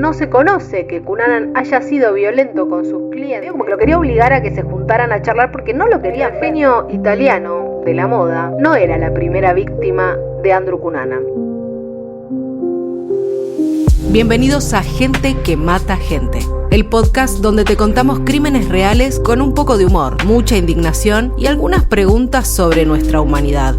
no se conoce que Cunanan haya sido violento con sus clientes, como que lo quería obligar a que se juntaran a charlar porque no lo quería. El genio italiano de la moda no era la primera víctima de Andrew Cunanan. Bienvenidos a Gente que Mata Gente, el podcast donde te contamos crímenes reales con un poco de humor, mucha indignación y algunas preguntas sobre nuestra humanidad.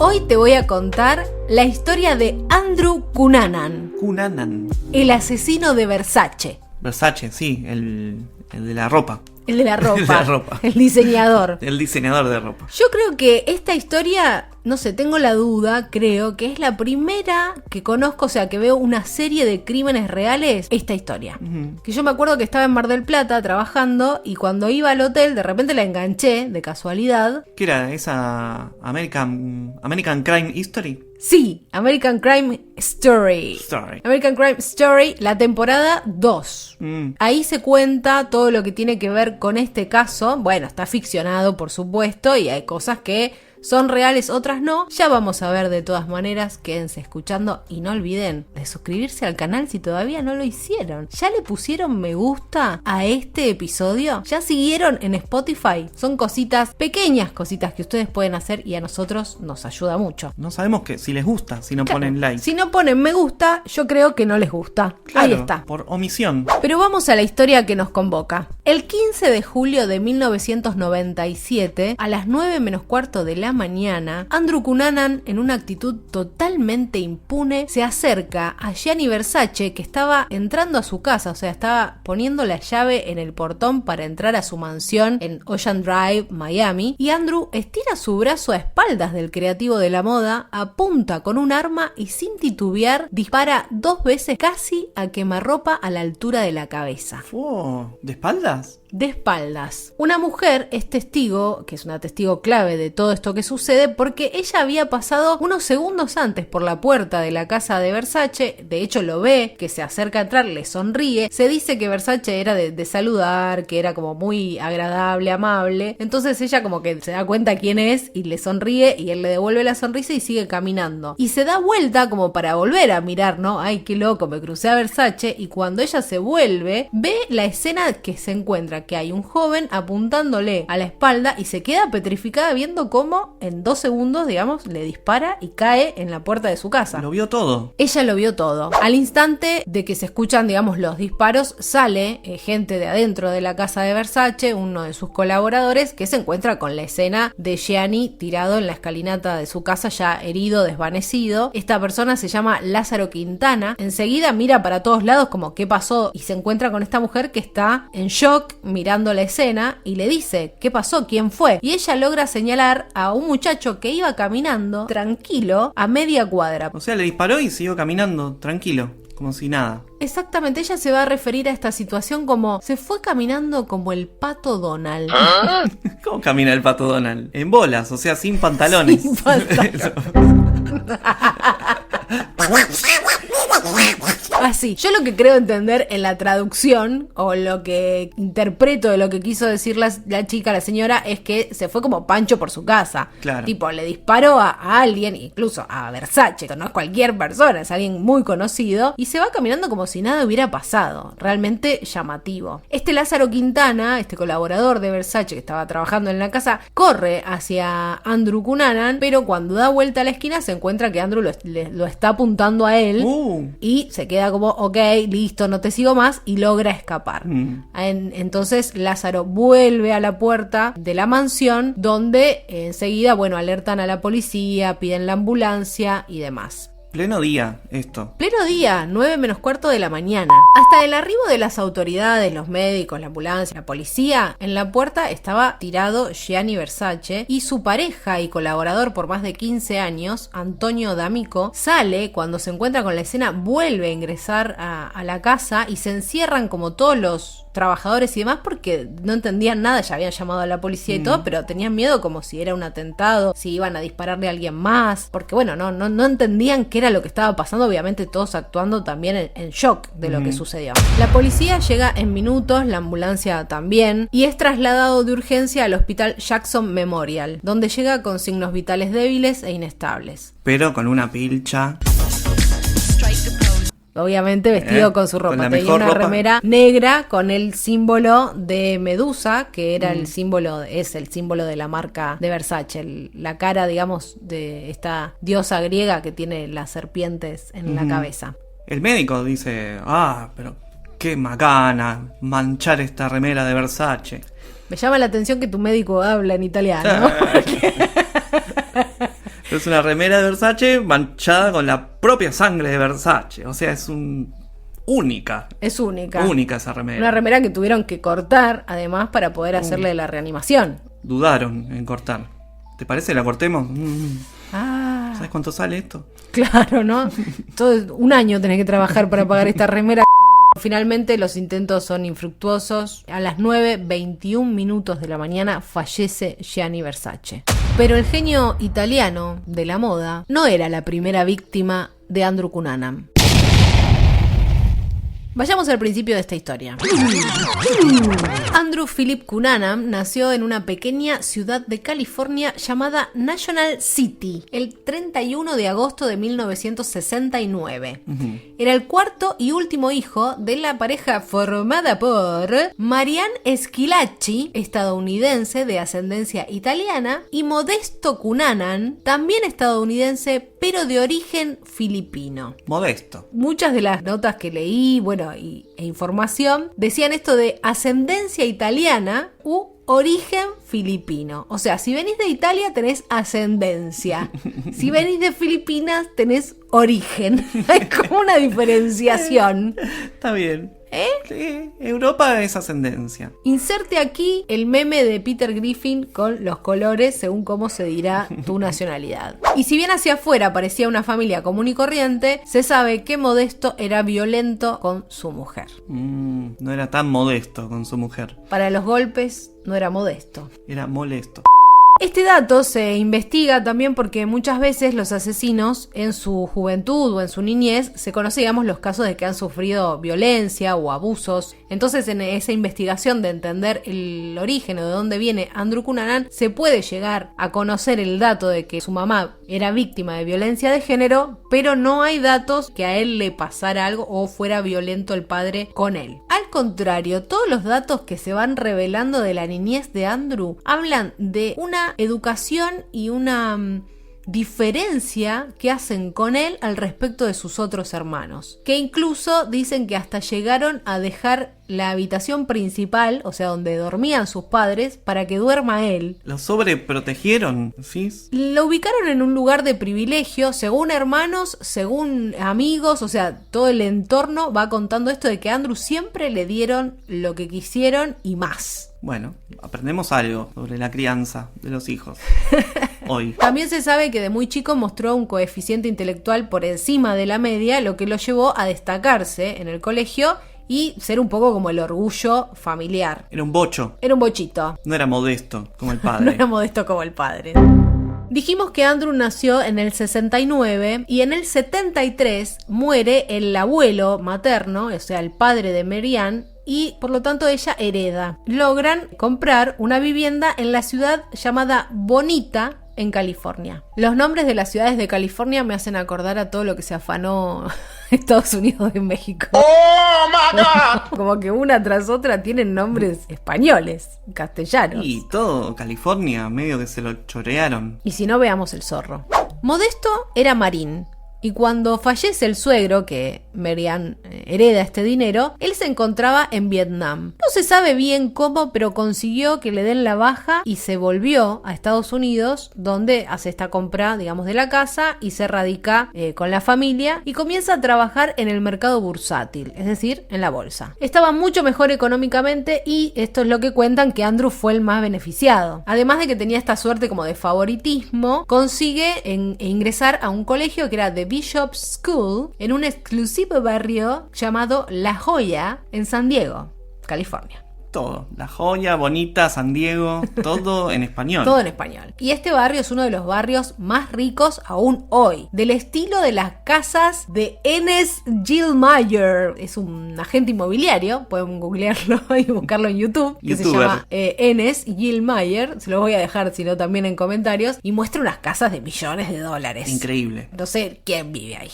Hoy te voy a contar la historia de Andrew Cunanan. Cunanan. El asesino de Versace. Versace, sí, el de la ropa. El de la ropa. El de la ropa. El diseñador. El diseñador de ropa. Yo creo que esta historia, no sé, tengo la duda, creo que es la primera que conozco, o sea, que veo una serie de crímenes reales, esta historia. Que yo me acuerdo que estaba en Mar del Plata trabajando y cuando iba al hotel, de repente la enganché, de casualidad. ¿Qué era? ¿Esa American Crime History? Sí, American Crime Story. American Crime Story, la temporada 2. Ahí se cuenta todo lo que tiene que ver con este caso. Bueno, está ficcionado, por supuesto, y hay cosas que son reales, otras no. Ya vamos a ver de todas maneras. Quédense escuchando y no olviden de suscribirse al canal si todavía no lo hicieron. ¿Ya le pusieron me gusta a este episodio? ¿Ya siguieron en Spotify? Son cositas, pequeñas cositas que ustedes pueden hacer y a nosotros nos ayuda mucho. No sabemos si les gusta, si no ponen like. Si no ponen me gusta, yo creo que no les gusta. Claro, ahí está. Por omisión. Pero vamos a la historia que nos convoca. El 15 de julio de 1997, a las 9:15 de la mañana, Andrew Cunanan, en una actitud totalmente impune, se acerca a Gianni Versace, que estaba entrando a su casa, o sea, estaba poniendo la llave en el portón para entrar a su mansión en Ocean Drive, Miami, y Andrew estira su brazo a espaldas del creativo de la moda, apunta con un arma y sin titubear dispara 2 veces casi a quemarropa a la altura de la cabeza. ¿De espaldas? De espaldas. Una mujer es testigo, que es una testigo clave de todo esto que sucede, porque ella había pasado unos segundos antes por la puerta de la casa de Versace. De hecho lo ve, que se acerca a entrar, le sonríe. Se dice que Versace era de saludar, que era como muy agradable, amable. Entonces ella como que se da cuenta quién es y le sonríe y él le devuelve la sonrisa y sigue caminando. Y se da vuelta como para volver a mirar, ¿no? Ay, qué loco, me crucé a Versace. Y cuando ella se vuelve, ve la escena que se encuentra, que hay un joven apuntándole a la espalda y se queda petrificada viendo cómo en 2 segundos, digamos, le dispara y cae en la puerta de su casa. Lo vio todo. Ella lo vio todo. Al instante de que se escuchan, digamos, los disparos, sale gente de adentro de la casa de Versace, uno de sus colaboradores, que se encuentra con la escena de Gianni tirado en la escalinata de su casa, ya herido, desvanecido. Esta persona se llama Lázaro Quintana. Enseguida mira para todos lados como qué pasó y se encuentra con esta mujer que está en shock mirando la escena y le dice ¿qué pasó? ¿Quién fue? Y ella logra señalar a un muchacho que iba caminando tranquilo a media cuadra. O sea, le disparó y siguió caminando tranquilo, como si nada. Exactamente, ella se va a referir a esta situación como se fue caminando como el pato Donald. ¿Ah? ¿Cómo camina el pato Donald? En bolas, o sea, sin pantalones. Sin pantalones. Así, yo lo que creo entender en la traducción o lo que interpreto de lo que quiso decir la chica, la señora, es que se fue como Pancho por su casa. Claro. Tipo, le disparó a alguien, incluso a Versace, no es cualquier persona, es alguien muy conocido, y se va caminando como si nada hubiera pasado. Realmente llamativo. Este Lázaro Quintana, este colaborador de Versace que estaba trabajando en la casa, corre hacia Andrew Cunanan, pero cuando da vuelta a la esquina se encuentra que Andrew lo está apuntando a él y se queda como, ok, listo, no te sigo más, y logra escapar. Entonces Lázaro vuelve a la puerta de la mansión, donde enseguida, bueno, alertan a la policía, piden la ambulancia y demás. Pleno día, esto. Pleno día, 9:15 de la mañana. Hasta el arribo de las autoridades, los médicos, la ambulancia, la policía, en la puerta estaba tirado Gianni Versace y su pareja y colaborador por más de 15 años, Antonio D'Amico, sale cuando se encuentra con la escena, vuelve a ingresar a la casa y se encierran como todos trabajadores y demás porque no entendían nada, ya habían llamado a la policía y todo, pero tenían miedo como si era un atentado, si iban a dispararle a alguien más, porque bueno, no entendían qué era lo que estaba pasando, obviamente todos actuando también en shock de lo que sucedió. La policía llega en minutos, la ambulancia también, y es trasladado de urgencia al hospital Jackson Memorial, donde llega con signos vitales débiles e inestables. Pero con una pilcha. Obviamente vestido con su ropa. Con la tenía mejor una ropa. remera negra con el símbolo de Medusa, que era el símbolo de la marca de Versace, la cara, digamos, de esta diosa griega que tiene las serpientes en la cabeza. El médico dice, pero qué macana manchar esta remera de Versace. Me llama la atención que tu médico habla en italiano. Es una remera de Versace manchada con la propia sangre de Versace. O sea, es única. Es única. Única esa remera. Una remera que tuvieron que cortar, además, para poder hacerle la reanimación. Dudaron en cortar. ¿Te parece? ¿La cortemos? ¿Sabes cuánto sale esto? Claro, ¿no? Todo un año tenés que trabajar para pagar esta remera. Finalmente los intentos son infructuosos. A las 9:21 de la mañana fallece Gianni Versace. Pero el genio italiano de la moda no era la primera víctima de Andrew Cunanan. Vayamos al principio de esta historia. Andrew Philip Cunanan nació en una pequeña ciudad de California llamada National City el 31 de agosto de 1969. Era el cuarto y último hijo de la pareja formada por Marianne Schillaci, estadounidense de ascendencia italiana, y Modesto Cunanan, también estadounidense pero de origen filipino. Modesto. Muchas de las notas que leí, e información, decían esto de ascendencia italiana u origen filipino. O sea, si venís de Italia tenés ascendencia. Si venís de Filipinas tenés origen. Hay como una diferenciación. Está bien. Sí, Europa es ascendencia. Inserte aquí el meme de Peter Griffin con los colores según cómo se dirá tu nacionalidad. Y si bien hacia afuera parecía una familia común y corriente, se sabe que Modesto era violento con su mujer. No era tan modesto con su mujer. Para los golpes no era modesto. Era molesto. Este dato se investiga también porque muchas veces los asesinos en su juventud o en su niñez se conocen, digamos, los casos de que han sufrido violencia o abusos. Entonces, en esa investigación de entender el origen o de dónde viene Andrew Cunanan, se puede llegar a conocer el dato de que su mamá era víctima de violencia de género, pero no hay datos que a él le pasara algo o fuera violento el padre con él. Al contrario, todos los datos que se van revelando de la niñez de Andrew hablan de una educación y una diferencia que hacen con él al respecto de sus otros hermanos, que incluso dicen que hasta llegaron a dejar la habitación principal, o sea, donde dormían sus padres, para que duerma él. Lo sobreprotegieron, ¿sí? Lo ubicaron en un lugar de privilegio, según hermanos, según amigos, o sea, todo el entorno va contando esto de que a Andrew siempre le dieron lo que quisieron y más. Bueno, aprendemos algo sobre la crianza de los hijos hoy. También se sabe que de muy chico mostró un coeficiente intelectual por encima de la media, lo que lo llevó a destacarse en el colegio y ser un poco como el orgullo familiar. Era un bocho. Era un bochito. No era modesto como el padre. No era modesto como el padre. Dijimos que Andrew nació en el 69 y en el 73 muere el abuelo materno, o sea, el padre de Marianne, y por lo tanto ella hereda. Logran comprar una vivienda en la ciudad llamada Bonita, en California. Los nombres de las ciudades de California me hacen acordar a todo lo que se afanó Estados Unidos en México. ¡Oh, my God! Como que una tras otra tienen nombres españoles, castellanos. Y todo California medio que se lo chorearon. Y si no, veamos el zorro. Modesto era marín. Y cuando fallece el suegro, que Marianne hereda este dinero, él se encontraba en Vietnam. No se sabe bien cómo, pero consiguió que le den la baja y se volvió a Estados Unidos, donde hace esta compra, digamos, de la casa y se radica con la familia y comienza a trabajar en el mercado bursátil, es decir, en la bolsa. Estaba mucho mejor económicamente y esto es lo que cuentan, que Andrew fue el más beneficiado. Además de que tenía esta suerte como de favoritismo, consigue ingresar a un colegio que era de Bishop's School en un exclusivo barrio llamado La Joya en San Diego, California. Todo. La Joya, Bonita, San Diego, todo en español. Todo en español. Y este barrio es uno de los barrios más ricos aún hoy. Del estilo de las casas de Enes Gilmeyer. Es un agente inmobiliario. Pueden googlearlo y buscarlo en YouTube. Que se llama Enes Gilmeyer. Se los voy a dejar, sino también en comentarios. Y muestra unas casas de millones de dólares. Increíble. No sé quién vive ahí.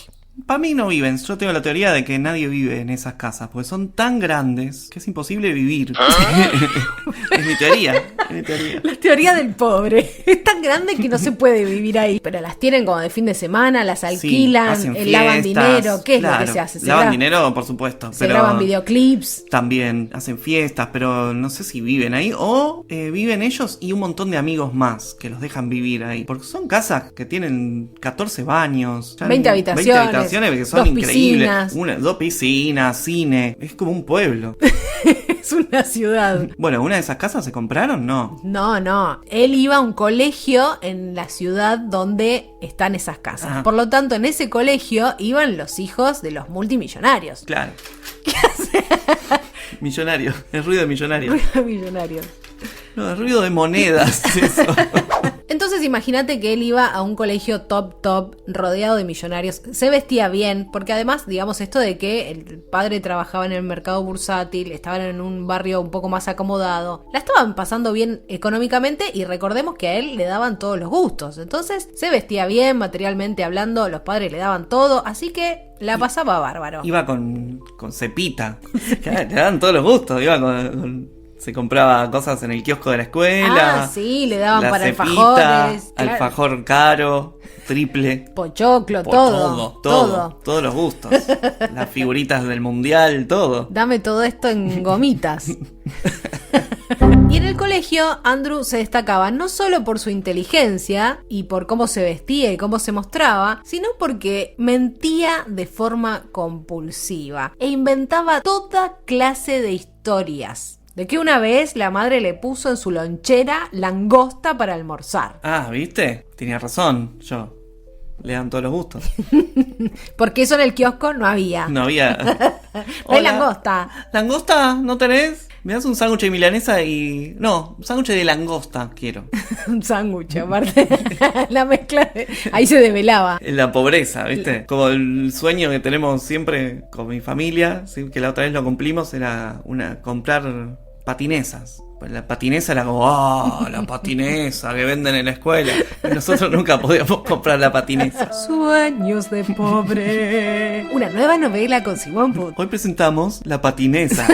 Para mí no viven. Yo tengo la teoría de que nadie vive en esas casas, porque son tan grandes que es imposible vivir. Es mi teoría. La teoría del pobre. Es tan grande que no se puede vivir ahí. Pero las tienen como de fin de semana, las alquilan, sí, lavan dinero. ¿Qué es lo que se hace? Lavan dinero, por supuesto. Se graban videoclips. También hacen fiestas, pero no sé si viven ahí o viven ellos y un montón de amigos más que los dejan vivir ahí. Porque son casas que tienen 14 baños. 20 habitaciones. Que son increíbles. 2 piscinas, cine. Es como un pueblo. Es una ciudad. Bueno, ¿una de esas casas se compraron? No. No. Él iba a un colegio en la ciudad donde están esas casas. Ajá. Por lo tanto, en ese colegio iban los hijos de los multimillonarios. Claro. ¿Qué hace? Millonario. El ruido de millonario. Ruido de millonario. No, el ruido de monedas. Eso. Entonces imagínate que él iba a un colegio top, rodeado de millonarios, se vestía bien, porque además, digamos, esto de que el padre trabajaba en el mercado bursátil, estaban en un barrio un poco más acomodado, la estaban pasando bien económicamente y recordemos que a él le daban todos los gustos, entonces se vestía bien, materialmente hablando, los padres le daban todo, así que la pasaba bárbaro. Iba con cepita, le daban todos los gustos, se compraba cosas en el kiosco de la escuela. Ah, sí, le daban para cepita, alfajores. Claro. Alfajor caro, triple. Pochoclo, todo. Todos los gustos. Las figuritas del mundial, todo. Dame todo esto en gomitas. Y en el colegio, Andrew se destacaba no solo por su inteligencia y por cómo se vestía y cómo se mostraba, sino porque mentía de forma compulsiva e inventaba toda clase de historias. De que una vez la madre le puso en su lonchera langosta para almorzar. Ah, ¿viste? Tenía razón, yo. Le dan todos los gustos. Porque eso en el kiosco no había. No había. No hay langosta. ¿Langosta? ¿No tenés? Me das un sándwich de milanesa y... No, un sándwich de langosta quiero. Un sándwich, aparte. La mezcla ahí se develaba. La pobreza, ¿viste? Como el sueño que tenemos siempre con mi familia, ¿sí? Que la otra vez lo cumplimos, era comprar patinesas. Pues la patinesa era como, la patinesa que venden en la escuela. Y nosotros nunca podíamos comprar la patinesa. Sueños de pobre. Una nueva novela con Simón Puig. Hoy presentamos La Patinesa.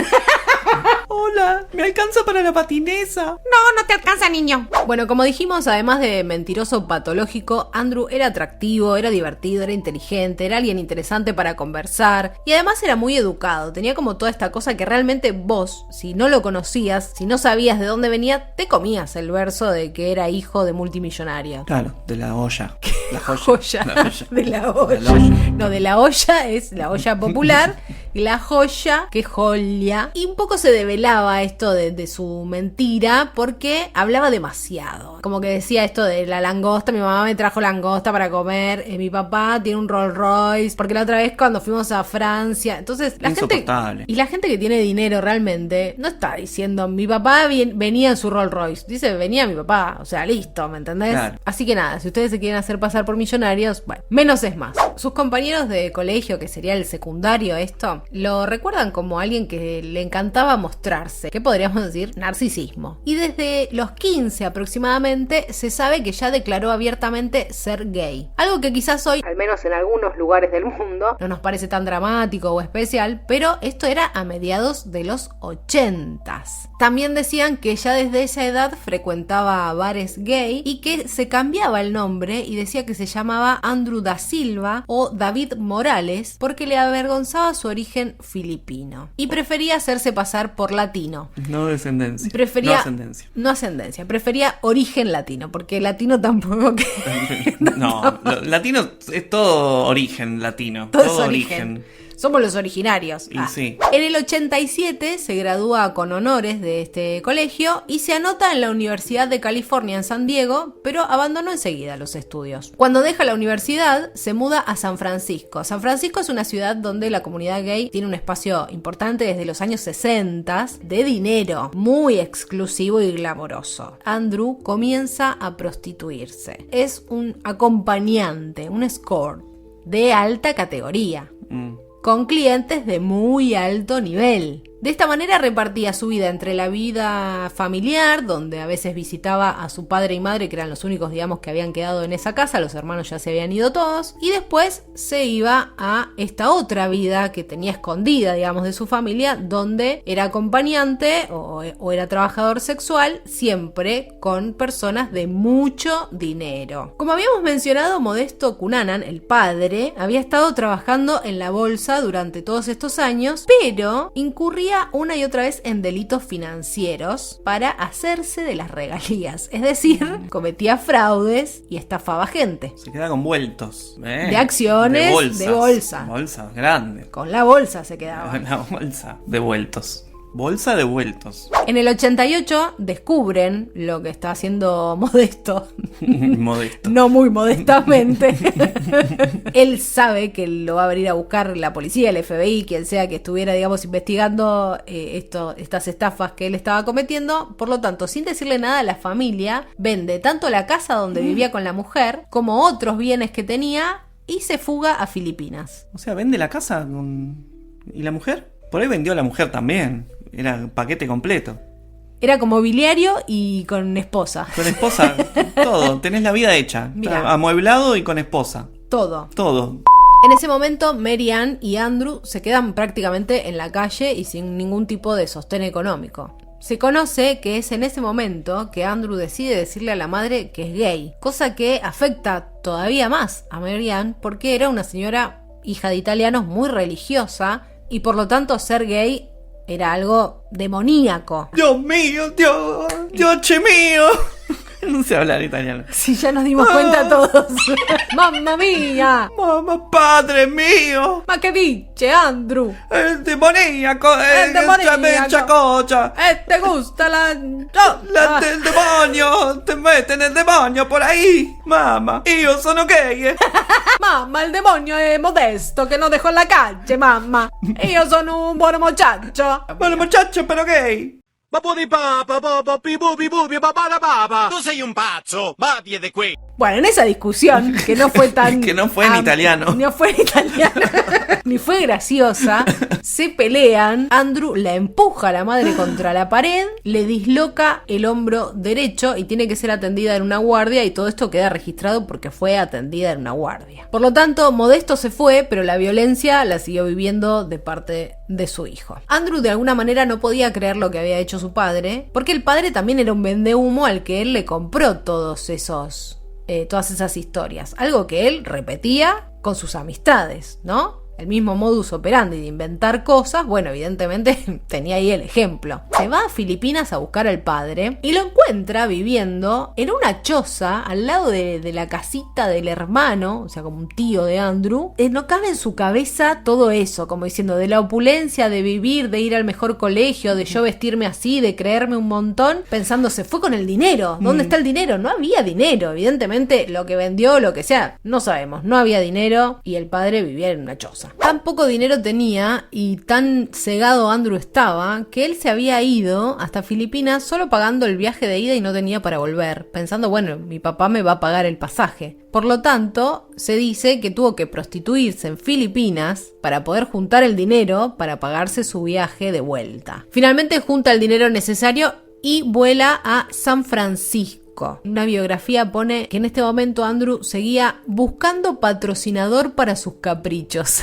Hola, ¿me alcanza para la patinesa? No te alcanza, niño. Bueno, como dijimos, además de mentiroso patológico, Andrew era atractivo, era divertido, era inteligente, era alguien interesante para conversar y además era muy educado. Tenía como toda esta cosa que realmente vos, si no lo conocías, si no sabías de dónde venía, te comías el verso de que era hijo de multimillonario. Claro, de la olla. La joya. De la olla. No, de la olla es la olla popular y la joya, que es joya. Y un poco se develaba esto de su mentira porque hablaba demasiado. Como que decía esto de la langosta, mi mamá me trajo langosta para comer, mi papá tiene un Rolls Royce, porque la otra vez cuando fuimos a Francia, entonces la gente... Y la gente que tiene dinero realmente no está diciendo, mi papá venía en su Rolls Royce, dice, venía mi papá, o sea, listo, ¿me entendés? Claro. Así que nada, si ustedes se quieren hacer pasar por millonarios, bueno, menos es más. Sus compañeros de colegio, que sería el secundario esto, lo recuerdan como alguien que le encantaba mostrarse, ¿qué podríamos decir? Narcisismo. Y desde los 15 aproximadamente se sabe que ya declaró abiertamente ser gay. Algo que quizás hoy, al menos en algunos lugares del mundo, no nos parece tan dramático o especial, pero esto era a mediados de los 80s. También decían que ya desde esa edad frecuentaba bares gay y que se cambiaba el nombre y decía que se llamaba Andrew da Silva o David Morales porque le avergonzaba su origen filipino y prefería hacerse pasar por latino. No descendencia. No ascendencia. Prefería origen latino, porque latino tampoco que... No, latino es todo origen latino. Todo origen. Somos los originarios. Y sí. En el 87 se gradúa con honores de este colegio y se anota en la Universidad de California en San Diego, pero abandonó enseguida los estudios. Cuando deja la universidad, se muda a San Francisco. San Francisco es una ciudad donde la comunidad gay tiene un espacio importante desde los años 60, de dinero, muy exclusivo y glamoroso. Andrew comienza a prostituirse. Es un acompañante, un escort de alta categoría, con clientes de muy alto nivel. De esta manera repartía su vida entre la vida familiar, donde a veces visitaba a su padre y madre, que eran los únicos, digamos, que habían quedado en esa casa, los hermanos ya se habían ido todos, y después se iba a esta otra vida que tenía escondida, digamos, de su familia, donde era acompañante o era trabajador sexual, siempre con personas de mucho dinero. Como habíamos mencionado, Modesto Cunanan, el padre, había estado trabajando en la bolsa durante todos estos años, pero incurría una y otra vez en delitos financieros para hacerse de las regalías. Es decir, cometía fraudes y estafaba gente. Se queda con vueltos. De acciones, de bolsa. Bolsas grandes. Con la bolsa se quedaba. Con la bolsa de vueltos. Bolsa de vueltos. En el 88 descubren lo que está haciendo Modesto. Modesto. No muy modestamente. Él sabe que lo va a venir a buscar la policía, el FBI, quien sea que estuviera, digamos, investigando estas estafas que él estaba cometiendo. Por lo tanto, sin decirle nada a la familia, vende tanto la casa donde vivía con la mujer como otros bienes que tenía y se fuga a Filipinas. O sea, vende la casa ¿y la mujer? Por ahí vendió a la mujer también. Era paquete completo. Era como mobiliario y con esposa. Con esposa, todo. Tenés la vida hecha. Mirá. Amueblado y con esposa. Todo. Todo. En ese momento, Mary Ann y Andrew se quedan prácticamente en la calle y sin ningún tipo de sostén económico. Se conoce que es en ese momento que Andrew decide decirle a la madre que es gay, cosa que afecta todavía más a Mary Ann porque era una señora hija de italianos muy religiosa y por lo tanto ser gay era algo demoníaco. Dios mío, Dios mío. No sé hablar italiano. Sí, ya nos dimos cuenta todos. ¡Mamma mía! Mamá, padre mío. ¿Ma qué dice, Andrew? El demoníaco. El demoníaco. Chacocha. ¿Te gusta la...? El demonio. Te meten el demonio por ahí. Mamma, io sono gay. Mamma, il demonio è Modesto che non dejò la calle, mamma. Io sono un buon muchacho. Bueno, muchacho, pero gay. Papo papa, papa, pipu, pipu, papà, papa. Tu sei un pazzo, va via di qui. Bueno, en esa discusión, que no fue tan... Que no fue en italiano. No fue en italiano. Ni fue graciosa. Se pelean. Andrew la empuja a la madre contra la pared, le disloca el hombro derecho y tiene que ser atendida en una guardia y todo esto queda registrado porque fue atendida en una guardia. Por lo tanto, Modesto se fue, pero la violencia la siguió viviendo de parte de su hijo. Andrew de alguna manera no podía creer lo que había hecho su padre, porque el padre también era un vendehumo al que él le compró todas esas historias, algo que él repetía con sus amistades, ¿no? El mismo modus operandi de inventar cosas, bueno, evidentemente tenía ahí el ejemplo. Se va a Filipinas a buscar al padre y lo encuentra viviendo en una choza al lado de la casita del hermano, o sea, como un tío de Andrew. No cabe en su cabeza todo eso, como diciendo, de la opulencia, de vivir, de ir al mejor colegio, de yo vestirme así, de creerme un montón, pensando, se fue con el dinero. ¿Dónde está el dinero? No había dinero, evidentemente lo que vendió, lo que sea, no sabemos, no había dinero y el padre vivía en una choza. Tan poco dinero tenía y tan cegado Andrew estaba que él se había ido hasta Filipinas solo pagando el viaje de ida y no tenía para volver, pensando, bueno, mi papá me va a pagar el pasaje. Por lo tanto, se dice que tuvo que prostituirse en Filipinas para poder juntar el dinero para pagarse su viaje de vuelta. Finalmente junta el dinero necesario y vuela a San Francisco. Una biografía pone que en este momento Andrew seguía buscando patrocinador para sus caprichos.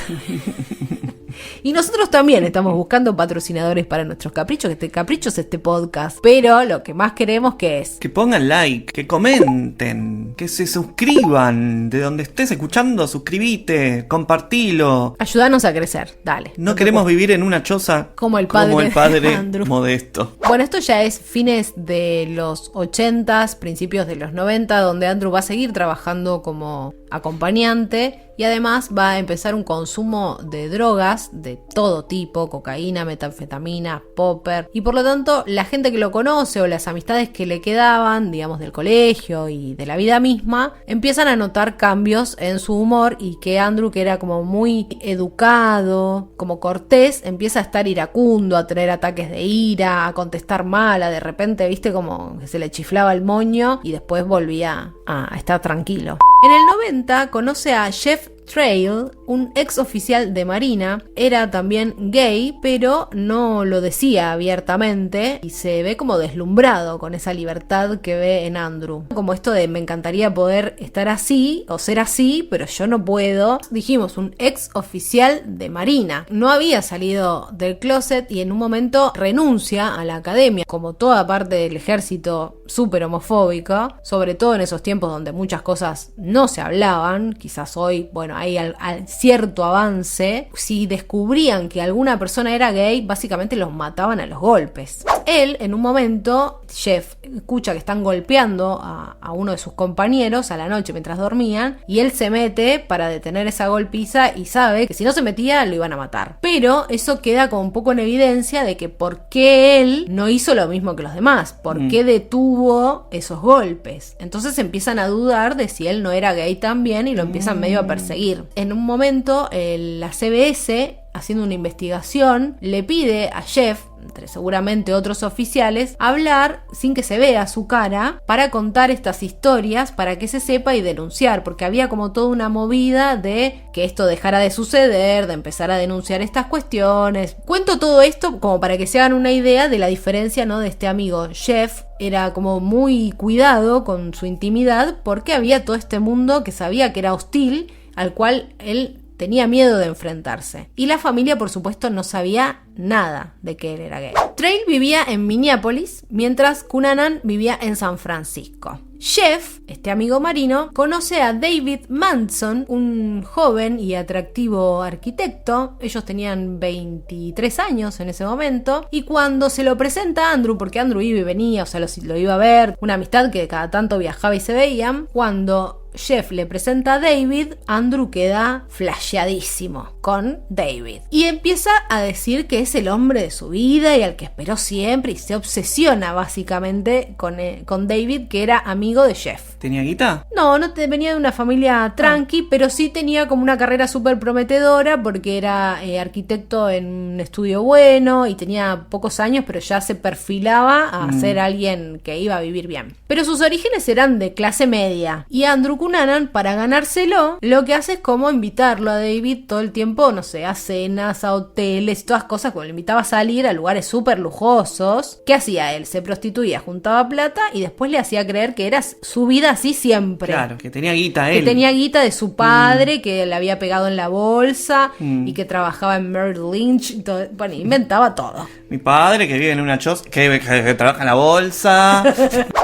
Y nosotros también estamos buscando patrocinadores para nuestros caprichos, que este capricho es este podcast. Pero lo que más queremos que es... que pongan like, que comenten, que se suscriban. De donde estés escuchando, suscribite, compartilo. Ayúdanos a crecer, dale. No queremos vivir en una choza como el padre Andrew. Modesto. Bueno, esto ya es fines de los 80s, principios de los 90, donde Andrew va a seguir trabajando como acompañante y además va a empezar un consumo de drogas de todo tipo, cocaína, metanfetamina, popper, y por lo tanto la gente que lo conoce o las amistades que le quedaban, digamos, del colegio y de la vida misma, empiezan a notar cambios en su humor y que Andrew, que era como muy educado, como cortés, empieza a estar iracundo, a tener ataques de ira, a contestar mal, a de repente, viste, como que se le chiflaba el moño y después volvía a estar tranquilo. En el 90 conoce a Jeff Trail, un ex oficial de Marina. Era también gay, pero no lo decía abiertamente y se ve como deslumbrado con esa libertad que ve en Andrew. Como esto de me encantaría poder estar así o ser así, pero yo no puedo. Dijimos, un ex oficial de Marina. No había salido del closet y en un momento renuncia a la academia. Como toda parte del ejército súper homofóbico, sobre todo en esos tiempos donde muchas cosas no se hablaban. Quizás hoy, bueno, hay cierto avance. Si descubrían que alguna persona era gay, básicamente los mataban a los golpes. Él, en un momento, Jeff escucha que están golpeando a uno de sus compañeros a la noche mientras dormían, y él se mete para detener esa golpiza y sabe que si no se metía lo iban a matar. Pero eso queda como un poco en evidencia de que por qué él no hizo lo mismo que los demás, por qué detuvo esos golpes. Entonces empiezan a dudar de si él no era gay también y lo empiezan medio a perseguir. En un momento la CBS, haciendo una investigación, le pide a Jeff, entre seguramente otros oficiales, hablar sin que se vea su cara para contar estas historias, para que se sepa y denunciar, porque había como toda una movida de que esto dejara de suceder, de empezar a denunciar estas cuestiones. Cuento todo esto como para que se hagan una idea de la diferencia, ¿no?, de este amigo. Jeff era como muy cuidado con su intimidad porque había todo este mundo que sabía que era hostil, al cual él tenía miedo de enfrentarse. Y la familia, por supuesto, no sabía nada de que él era gay. Trail vivía en Minneapolis, mientras Cunanan vivía en San Francisco. Jeff, este amigo marino, conoce a David Manson, un joven y atractivo arquitecto. Ellos tenían 23 años en ese momento, y cuando se lo presenta a Andrew, porque Andrew iba y venía, o sea, lo iba a ver, una amistad que cada tanto viajaba y se veían, cuando Jeff le presenta a David, Andrew queda flasheadísimo con David y empieza a decir que es el hombre de su vida y al que esperó siempre, y se obsesiona básicamente con David, que era amigo de Jeff. ¿Tenía guita? No venía de una familia tranqui, pero sí tenía como una carrera súper prometedora porque era arquitecto en un estudio bueno y tenía pocos años, pero ya se perfilaba a ser alguien que iba a vivir bien. Pero sus orígenes eran de clase media, y Andrew Cunanan, para ganárselo, lo que hace es como invitarlo a David todo el tiempo, no sé, a cenas, a hoteles, todas cosas, como le invitaba a salir a lugares súper lujosos. ¿Qué hacía él? Se prostituía, juntaba plata y después le hacía creer que era su vida así siempre. Claro, que tenía guita él. Que tenía guita de su padre, que le había pegado en la bolsa y que trabajaba en Merrill Lynch. Y todo, bueno, inventaba todo. Mi padre que vive en una choza, que trabaja en la bolsa.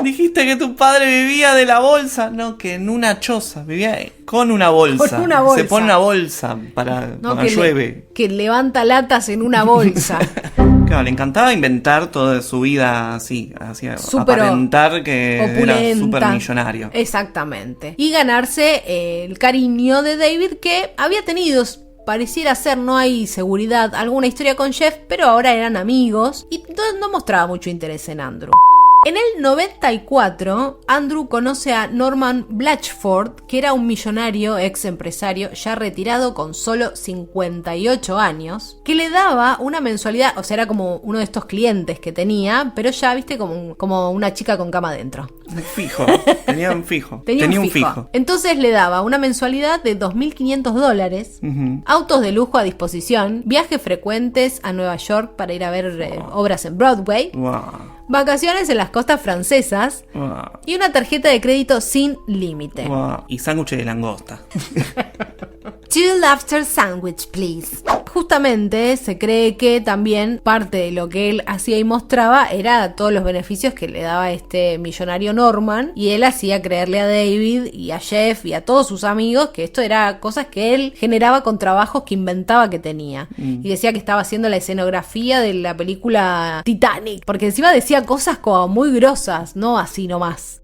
Dijiste que tu padre vivía de la bolsa. No, que en una choza, vivía con una bolsa. Con una bolsa. Se pone una bolsa para cuando llueve. Que levanta latas en una bolsa. Claro, le encantaba inventar toda su vida así, hacía Súper aparentar que opulenta. era súper millonario. Exactamente. Y ganarse el cariño de David, que había tenido, pareciera ser, no hay seguridad, alguna historia con Jeff, pero ahora eran amigos y no mostraba mucho interés en Andrew. En el 94, Andrew conoce a Norman Blatchford, que era un millonario ex empresario ya retirado con solo 58 años, que le daba una mensualidad, o sea, era como uno de estos clientes que tenía, pero ya, viste, como una chica con cama adentro. Fijo, tenía un fijo. Tenía un fijo. Entonces le daba una mensualidad de $2.500, autos de lujo a disposición, viajes frecuentes a Nueva York para ir a ver obras en Broadway, vacaciones en las costas francesas y una tarjeta de crédito sin límite. Y sándwiches de langosta. 2 lobster sandwich, please. Justamente se cree que también parte de lo que él hacía y mostraba era todos los beneficios que le daba este millonario Norman, y él hacía creerle a David y a Jeff y a todos sus amigos que esto era cosas que él generaba con trabajos que inventaba que tenía. Y decía que estaba haciendo la escenografía de la película Titanic, porque encima decía cosas como muy grosas, no así nomás.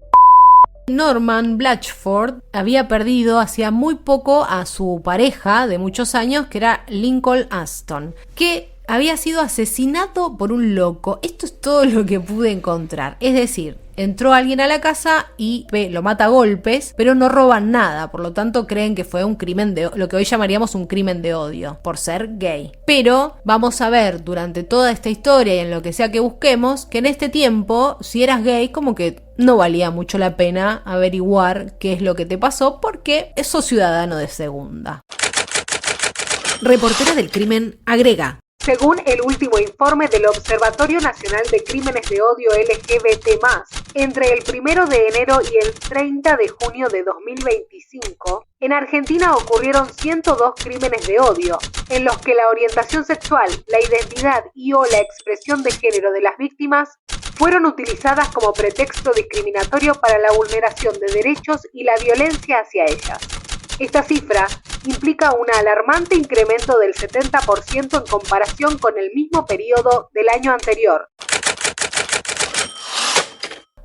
Norman Blatchford había perdido hacía muy poco a su pareja de muchos años, que era Lincoln Aston, que había sido asesinado por un loco. Esto es todo lo que pude encontrar. Es decir, entró alguien a la casa y lo mata a golpes, pero no roban nada. Por lo tanto, creen que fue un crimen de lo que hoy llamaríamos un crimen de odio, por ser gay. Pero vamos a ver durante toda esta historia y en lo que sea que busquemos, que en este tiempo, si eras gay, como que no valía mucho la pena averiguar qué es lo que te pasó, porque sos ciudadano de segunda. Reportera del crimen agrega: según el último informe del Observatorio Nacional de Crímenes de Odio LGBT+, entre el 1 de enero y el 30 de junio de 2025, en Argentina ocurrieron 102 crímenes de odio, en los que la orientación sexual, la identidad y o la expresión de género de las víctimas fueron utilizadas como pretexto discriminatorio para la vulneración de derechos y la violencia hacia ellas. Esta cifra implica un alarmante incremento del 70% en comparación con el mismo periodo del año anterior.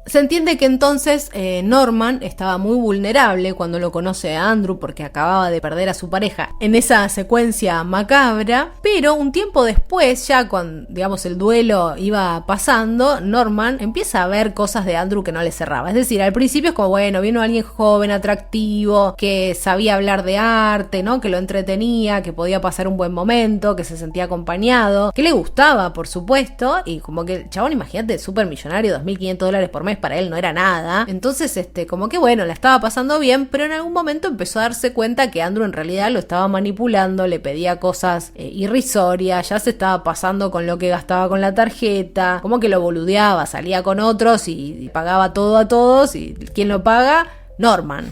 Se entiende que entonces Norman estaba muy vulnerable cuando lo conoce a Andrew, porque acababa de perder a su pareja en esa secuencia macabra, pero un tiempo después, ya cuando digamos el duelo iba pasando, Norman empieza a ver cosas de Andrew que no le cerraba. Es decir, al principio es como, bueno, vino alguien joven, atractivo, que sabía hablar de arte, ¿no? Que lo entretenía, que podía pasar un buen momento, que se sentía acompañado, que le gustaba, por supuesto, y como que el chabón, imagínate, súper millonario, $2.500 por mes, para él no era nada. Entonces, como que bueno, la estaba pasando bien, pero en algún momento empezó a darse cuenta que Andrew en realidad lo estaba manipulando, le pedía cosas irrisorias, ya se estaba pasando con lo que gastaba con la tarjeta, como que lo boludeaba, salía con otros y pagaba todo a todos, y ¿quién lo paga? Norman.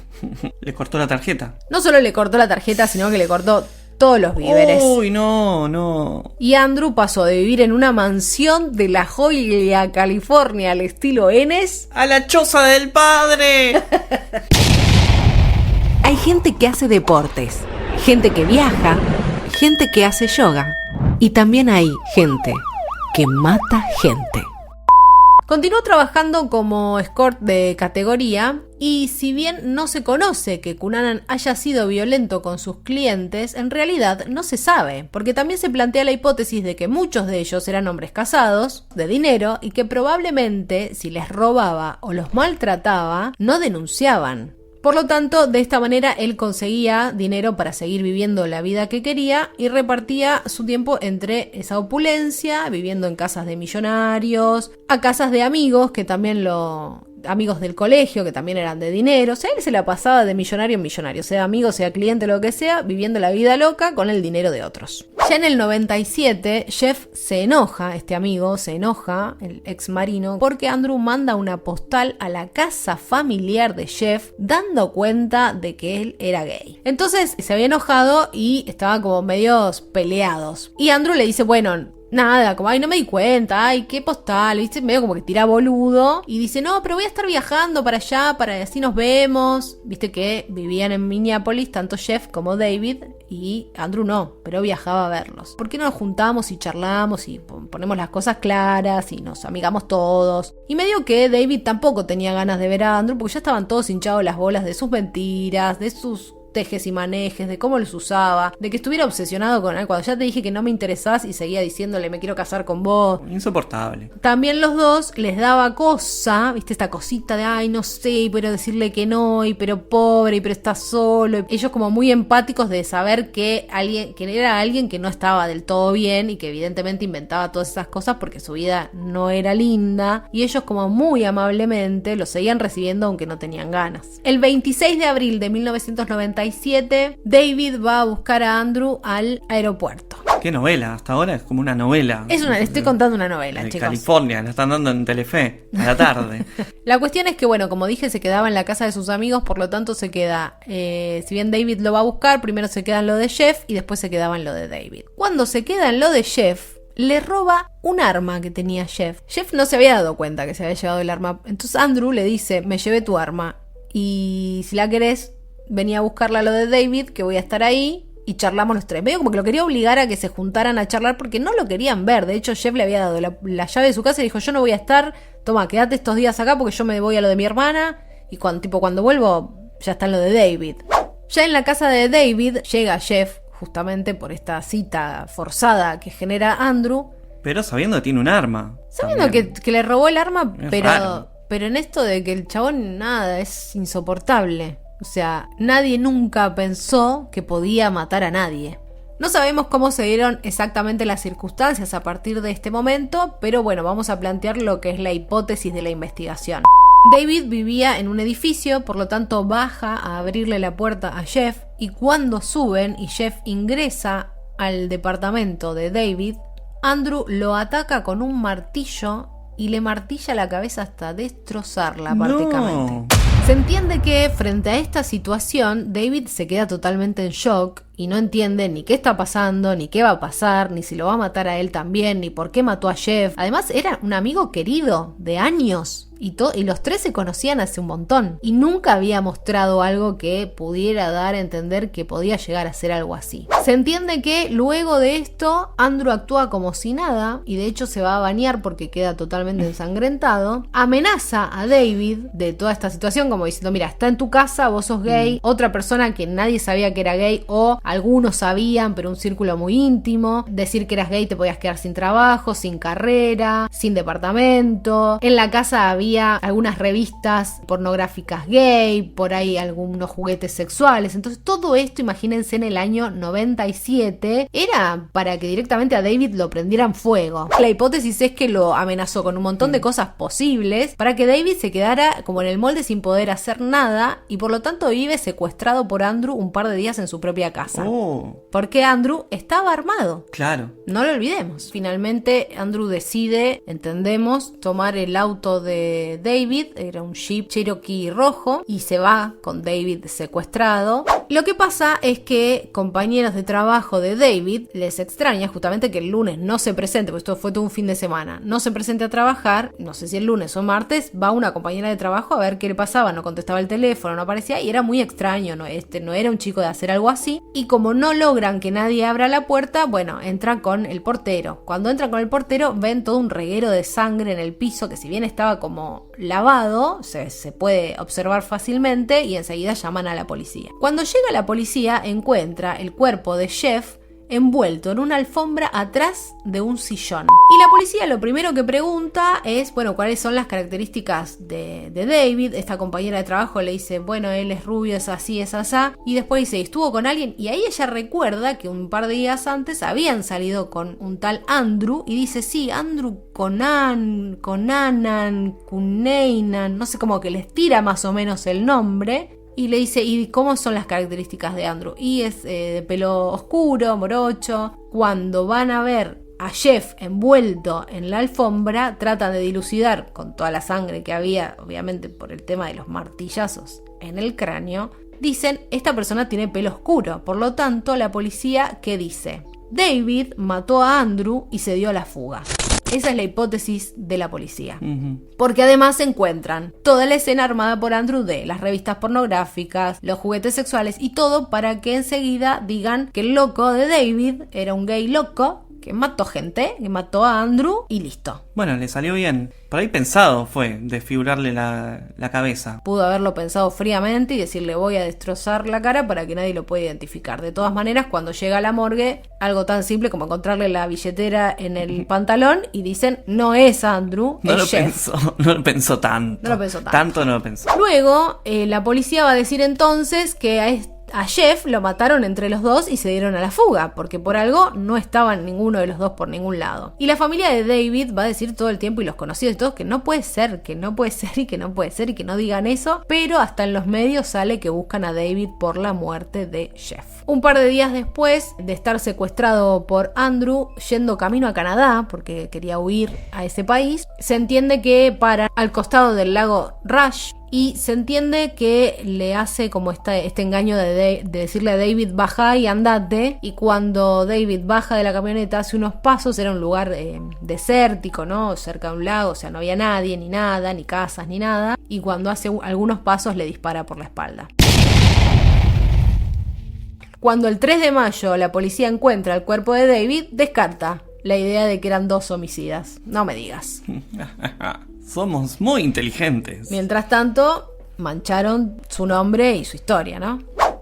Le cortó la tarjeta. No solo le cortó la tarjeta, sino que le cortó todos los víveres. Uy, no. Y Andrew pasó de vivir en una mansión de La Joya, California, al estilo Enes, ¡a la choza del padre! Hay gente que hace deportes, gente que viaja, gente que hace yoga. Y también hay gente que mata gente. Continuó trabajando como escort de categoría y si bien no se conoce que Cunanan haya sido violento con sus clientes, en realidad no se sabe, porque también se plantea la hipótesis de que muchos de ellos eran hombres casados, de dinero, y que probablemente si les robaba o los maltrataba, no denunciaban. Por lo tanto, de esta manera él conseguía dinero para seguir viviendo la vida que quería y repartía su tiempo entre esa opulencia, viviendo en casas de millonarios, a casas de amigos que también amigos del colegio que también eran de dinero. O sea, él se la pasaba de millonario en millonario, sea amigo, sea cliente, lo que sea, viviendo la vida loca con el dinero de otros. Ya en el 97, Jeff se enoja, el ex marino, porque Andrew manda una postal a la casa familiar de Jeff dando cuenta de que él era gay. Entonces se había enojado y estaban como medios peleados. Y Andrew le dice, bueno, nada, como, ay, no me di cuenta, ay, qué postal, ¿viste? Medio como que tira boludo. Y dice, no, pero voy a estar viajando para allá, para así nos vemos. Viste que vivían en Minneapolis, tanto Jeff como David, y Andrew no, pero viajaba a verlos. ¿Por qué no nos juntamos y charlamos y ponemos las cosas claras y nos amigamos todos? Y medio que David tampoco tenía ganas de ver a Andrew, porque ya estaban todos hinchados las bolas de sus mentiras, de sus tejes y manejes, de cómo los usaba, de que estuviera obsesionado con él cuando ya te dije que no me interesás y seguía diciéndole me quiero casar con vos. Insoportable. También los dos les daba cosa, viste, esta cosita de ay, no sé, pero decirle que no, y pero pobre, y pero está solo. Ellos como muy empáticos de saber que era alguien que no estaba del todo bien y que evidentemente inventaba todas esas cosas porque su vida no era linda, y ellos como muy amablemente lo seguían recibiendo aunque no tenían ganas. El 26 de abril de 1997 David va a buscar a Andrew al aeropuerto. ¿Qué novela? Hasta ahora es como una novela. Le estoy contando una novela, de chicos. California, la están dando en Telefe a la tarde. La cuestión es que, bueno, como dije, se quedaba en la casa de sus amigos, por lo tanto se queda, si bien David lo va a buscar, primero se queda en lo de Jeff y después se quedaba en lo de David. Cuando se queda en lo de Jeff, le roba un arma que tenía Jeff. Jeff no se había dado cuenta que se había llevado el arma, entonces Andrew le dice, me llevé tu arma y si la querés, vení a buscarla a lo de David, que voy a estar ahí y charlamos los tres. Medio como que lo quería obligar a que se juntaran a charlar porque no lo querían ver. De hecho, Jeff le había dado la llave de su casa y dijo, yo no voy a estar, toma, quédate estos días acá porque yo me voy a lo de mi hermana y cuando vuelvo ya está lo de David. Ya en la casa de David llega Jeff, justamente por esta cita forzada que genera Andrew. Pero sabiendo que tiene un arma. Sabiendo que le robó el arma, Es raro. pero en esto de que el chabón nada, es insoportable. O sea, nadie nunca pensó que podía matar a nadie. No sabemos cómo se dieron exactamente las circunstancias a partir de este momento, pero bueno, vamos a plantear lo que es la hipótesis de la investigación. David vivía en un edificio, por lo tanto baja a abrirle la puerta a Jeff, y cuando suben y Jeff ingresa al departamento de David, Andrew lo ataca con un martillo y le martilla la cabeza hasta destrozarla prácticamente. No. Se entiende que frente a esta situación David se queda totalmente en shock y no entiende ni qué está pasando, ni qué va a pasar, ni si lo va a matar a él también, ni por qué mató a Jeff. Además era un amigo querido de años y los tres se conocían hace un montón y nunca había mostrado algo que pudiera dar a entender que podía llegar a ser algo así. Se entiende que luego de esto Andrew actúa como si nada y de hecho se va a bañar porque queda totalmente ensangrentado. Amenaza a David de toda esta situación como diciendo, mira, está en tu casa, vos sos gay, otra persona que nadie sabía que era gay o algunos sabían pero un círculo muy íntimo, decir que eras gay te podías quedar sin trabajo, sin carrera, sin departamento. En la casa había algunas revistas pornográficas gay, por ahí algunos juguetes sexuales. Entonces todo esto, imagínense, en el año 97 era para que directamente a David lo prendieran fuego. La hipótesis es que lo amenazó con un montón de cosas posibles para que David se quedara como en el molde sin poder hacer nada y por lo tanto vive secuestrado por Andrew un par de días en su propia casa. Porque Andrew estaba armado. Claro. No lo olvidemos. Finalmente Andrew decide, entendemos, tomar el auto de David, era un Jeep Cherokee rojo, y se va con David secuestrado. Lo que pasa es que compañeros de trabajo de David les extraña justamente que el lunes no se presente, porque esto fue todo un fin de semana, no se presente a trabajar, no sé si el lunes o martes, va una compañera de trabajo a ver qué le pasaba, no contestaba el teléfono, no aparecía y era muy extraño, no era un chico de hacer algo así, y como no logran que nadie abra la puerta, bueno, entran con el portero. Cuando entran con el portero ven todo un reguero de sangre en el piso que si bien estaba como lavado, se puede observar fácilmente y enseguida llaman a la policía. Cuando llega la policía encuentra el cuerpo de Jeff envuelto en una alfombra atrás de un sillón. Y la policía lo primero que pregunta es, bueno, ¿cuáles son las características de David? Esta compañera de trabajo le dice, bueno, él es rubio, es así, es asá. Y después dice, ¿estuvo con alguien? Y ahí ella recuerda que un par de días antes habían salido con un tal Andrew y dice, sí, Andrew Conan, Kuneinan, no sé, como que les tira más o menos el nombre. Y le dice, ¿y cómo son las características de Andrew? Y es de pelo oscuro, morocho. Cuando van a ver a Jeff envuelto en la alfombra, tratan de dilucidar con toda la sangre que había, obviamente por el tema de los martillazos en el cráneo. Dicen, esta persona tiene pelo oscuro. Por lo tanto, la policía, ¿qué dice? David mató a Andrew y se dio a la fuga. Esa es la hipótesis de la policía. Porque además se encuentran toda la escena armada por Andrew de las revistas pornográficas, los juguetes sexuales y todo para que enseguida digan que el loco de David era un gay loco que mató gente, que mató a Andrew y listo. Bueno, le salió bien. Por ahí pensado fue desfigurarle la cabeza. Pudo haberlo pensado fríamente y decirle voy a destrozar la cara para que nadie lo pueda identificar. De todas maneras, cuando llega a la morgue, algo tan simple como encontrarle la billetera en el pantalón y dicen no es Andrew, No es lo Jeff. no lo pensó tanto. No lo pensó tanto. Tanto no lo pensó. Luego, la policía va a decir entonces que a Jeff lo mataron entre los dos y se dieron a la fuga, porque por algo no estaban ninguno de los dos por ningún lado. Y la familia de David va a decir todo el tiempo, y los conocidos y todos, que no puede ser, que no puede ser y que no puede ser y que no digan eso, pero hasta en los medios sale que buscan a David por la muerte de Jeff. Un par de días después de estar secuestrado por Andrew, yendo camino a Canadá, porque quería huir a ese país, se entiende que para al costado del lago Rush, y se entiende que le hace como este engaño de decirle a David baja y andate, y cuando David baja de la camioneta hace unos pasos, era un lugar desértico, ¿no? Cerca de un lago, o sea, no había nadie, ni nada, ni casas, ni nada, y cuando hace algunos pasos le dispara por la espalda. Cuando el 3 de mayo la policía encuentra el cuerpo de David, descarta la idea de que eran dos homicidas. No me digas. Somos muy inteligentes. Mientras tanto, mancharon su nombre y su historia, ¿no?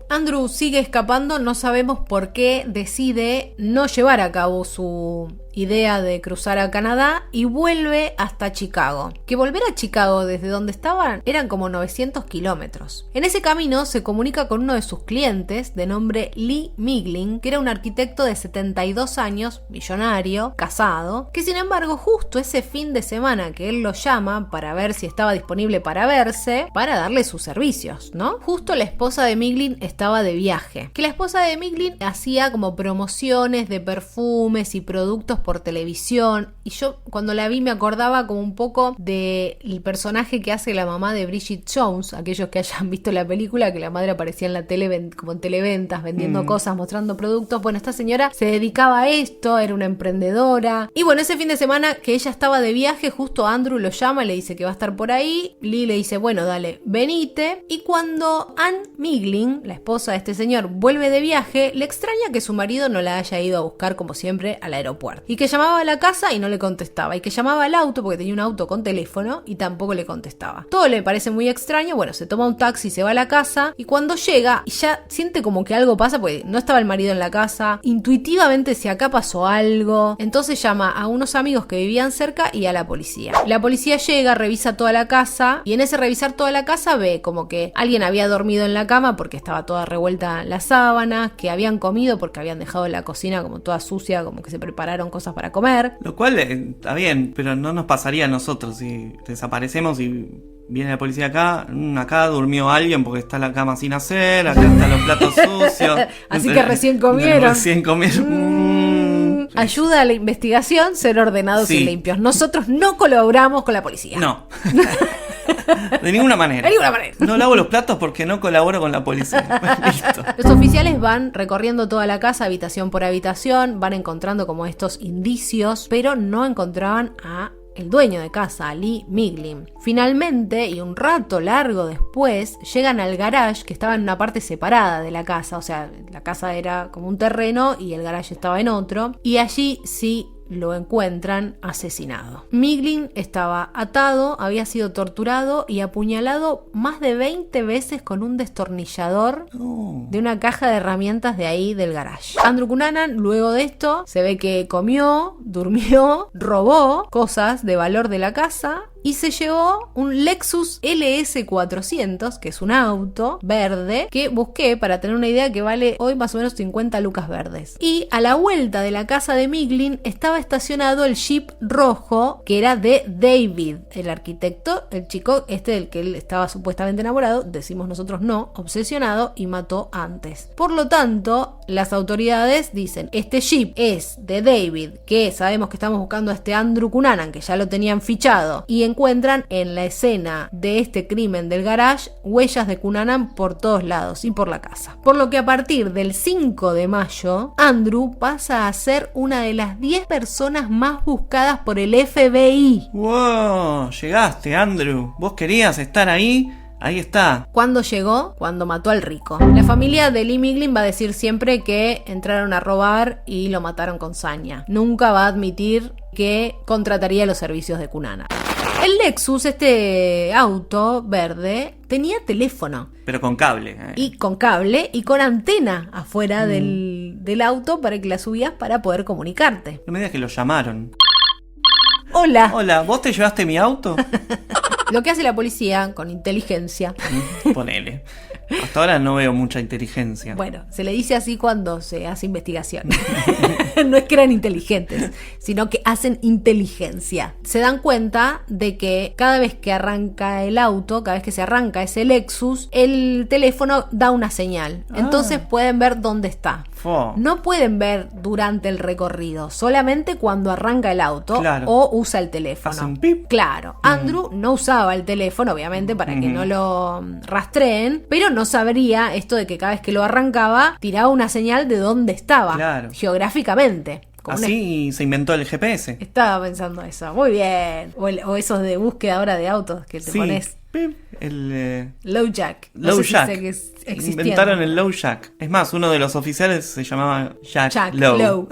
Andrew sigue escapando, no sabemos por qué decide no llevar a cabo su idea de cruzar a Canadá y vuelve hasta Chicago. Que volver a Chicago desde donde estaban eran como 900 kilómetros. En ese camino se comunica con uno de sus clientes de nombre Lee Miglin, que era un arquitecto de 72 años, millonario, casado, que sin embargo justo ese fin de semana que él lo llama para ver si estaba disponible para verse, para darle sus servicios, ¿no? Justo la esposa de Miglin estaba de viaje. Que la esposa de Miglin hacía como promociones de perfumes y productos por televisión, y yo cuando la vi me acordaba como un poco del personaje que hace la mamá de Bridget Jones, aquellos que hayan visto la película, que la madre aparecía en la tele como en televentas vendiendo cosas, mostrando productos. Bueno, esta señora se dedicaba a esto, era una emprendedora, y bueno, ese fin de semana que ella estaba de viaje, justo Andrew lo llama y le dice que va a estar por ahí. Lee le dice, bueno, dale, venite, y cuando Ann Miglin, la esposa de este señor, vuelve de viaje, le extraña que su marido no la haya ido a buscar como siempre al aeropuerto, y que llamaba a la casa y no le contestaba, y que llamaba al auto porque tenía un auto con teléfono y tampoco le contestaba. Todo le parece muy extraño. Bueno, se toma un taxi, se va a la casa, y cuando llega ya siente como que algo pasa porque no estaba el marido en la casa. Intuitivamente si acá pasó algo, entonces llama a unos amigos que vivían cerca y a la policía. La policía llega, revisa toda la casa, y en ese revisar toda la casa ve como que alguien había dormido en la cama porque estaba toda revuelta la sábana, que habían comido porque habían dejado la cocina como toda sucia, como que se prepararon cosas para comer. Lo cual está bien, pero no nos pasaría a nosotros si desaparecemos y viene la policía acá. Acá durmió alguien porque está la cama sin hacer, acá están los platos sucios. Así que recién comieron. Ayuda a la investigación ser ordenados y limpios. Nosotros no colaboramos con la policía. No. De ninguna manera. De ninguna manera. No lavo los platos porque no colaboro con la policía. Listo. Los oficiales van recorriendo toda la casa, habitación por habitación, van encontrando como estos indicios, pero no encontraban a el dueño de casa, Lee Miglin. Finalmente, y un rato largo después, llegan al garage que estaba en una parte separada de la casa. O sea, la casa era como un terreno y el garage estaba en otro. Y allí sí lo encuentran asesinado. Miglin estaba atado, había sido torturado y apuñalado más de 20 veces con un destornillador de una caja de herramientas de ahí del garage. Andrew Cunanan, luego de esto, se ve que comió, durmió, robó cosas de valor de la casa y se llevó un Lexus LS400, que es un auto verde, que busqué para tener una idea, que vale hoy más o menos 50 lucas verdes. Y a la vuelta de la casa de Miglin estaba estacionado el Jeep rojo, que era de David, el arquitecto, el chico del que él estaba supuestamente enamorado, decimos nosotros no, obsesionado, y mató antes. Por lo tanto, las autoridades dicen, este Jeep es de David, que sabemos que estamos buscando a este Andrew Cunanan, que ya lo tenían fichado, y encuentran en la escena de este crimen del garage huellas de Cunanan por todos lados y por la casa. Por lo que a partir del 5 de mayo, Andrew pasa a ser una de las 10 personas más buscadas por el FBI. ¡Wow! Llegaste, Andrew. ¿Vos querías estar ahí? Ahí está. ¿Cuándo llegó? Cuando mató al rico. La familia de Lee Miglin va a decir siempre que entraron a robar y lo mataron con saña. Nunca va a admitir que contrataría los servicios de Cunanan. El Lexus, este auto verde, tenía teléfono. Pero con cable. Y con cable y con antena afuera del auto para que la subías para poder comunicarte. No me digas que lo llamaron. Hola. Hola, ¿vos te llevaste mi auto? Lo que hace la policía con inteligencia. Ponele. Hasta ahora no veo mucha inteligencia. Bueno, se le dice así cuando se hace investigación. No es que eran inteligentes, sino que hacen inteligencia. Se dan cuenta de que cada vez que arranca el auto, cada vez que se arranca ese Lexus, el teléfono da una señal. Entonces pueden ver dónde está. No pueden ver durante el recorrido, solamente cuando arranca el auto o usa el teléfono. Hace un pip. Claro, Andrew no usaba el teléfono, obviamente, para que no lo rastreen, pero no sabría esto de que cada vez que lo arrancaba, tiraba una señal de dónde estaba, geográficamente. Así se inventó el GPS. Estaba pensando eso, muy bien. O esos de búsqueda ahora de autos que te pones... El Low Jack. Low Jack. Inventaron el Low Jack. Es más, uno de los oficiales se llamaba Jack Low.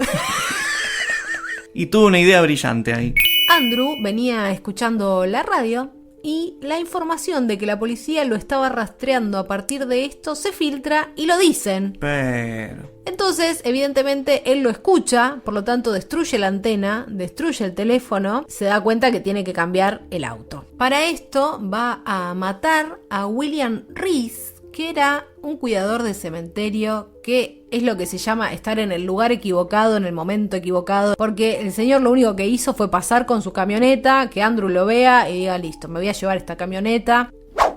Y tuvo una idea brillante ahí. Andrew venía escuchando la radio y la información de que la policía lo estaba rastreando a partir de esto se filtra y lo dicen. Pero... Entonces, evidentemente, él lo escucha, por lo tanto destruye la antena, destruye el teléfono, se da cuenta que tiene que cambiar el auto. Para esto va a matar a William Reese, que era un cuidador de cementerio, que es lo que se llama estar en el lugar equivocado, en el momento equivocado, porque el señor lo único que hizo fue pasar con su camioneta, que Andrew lo vea y diga, listo, me voy a llevar esta camioneta.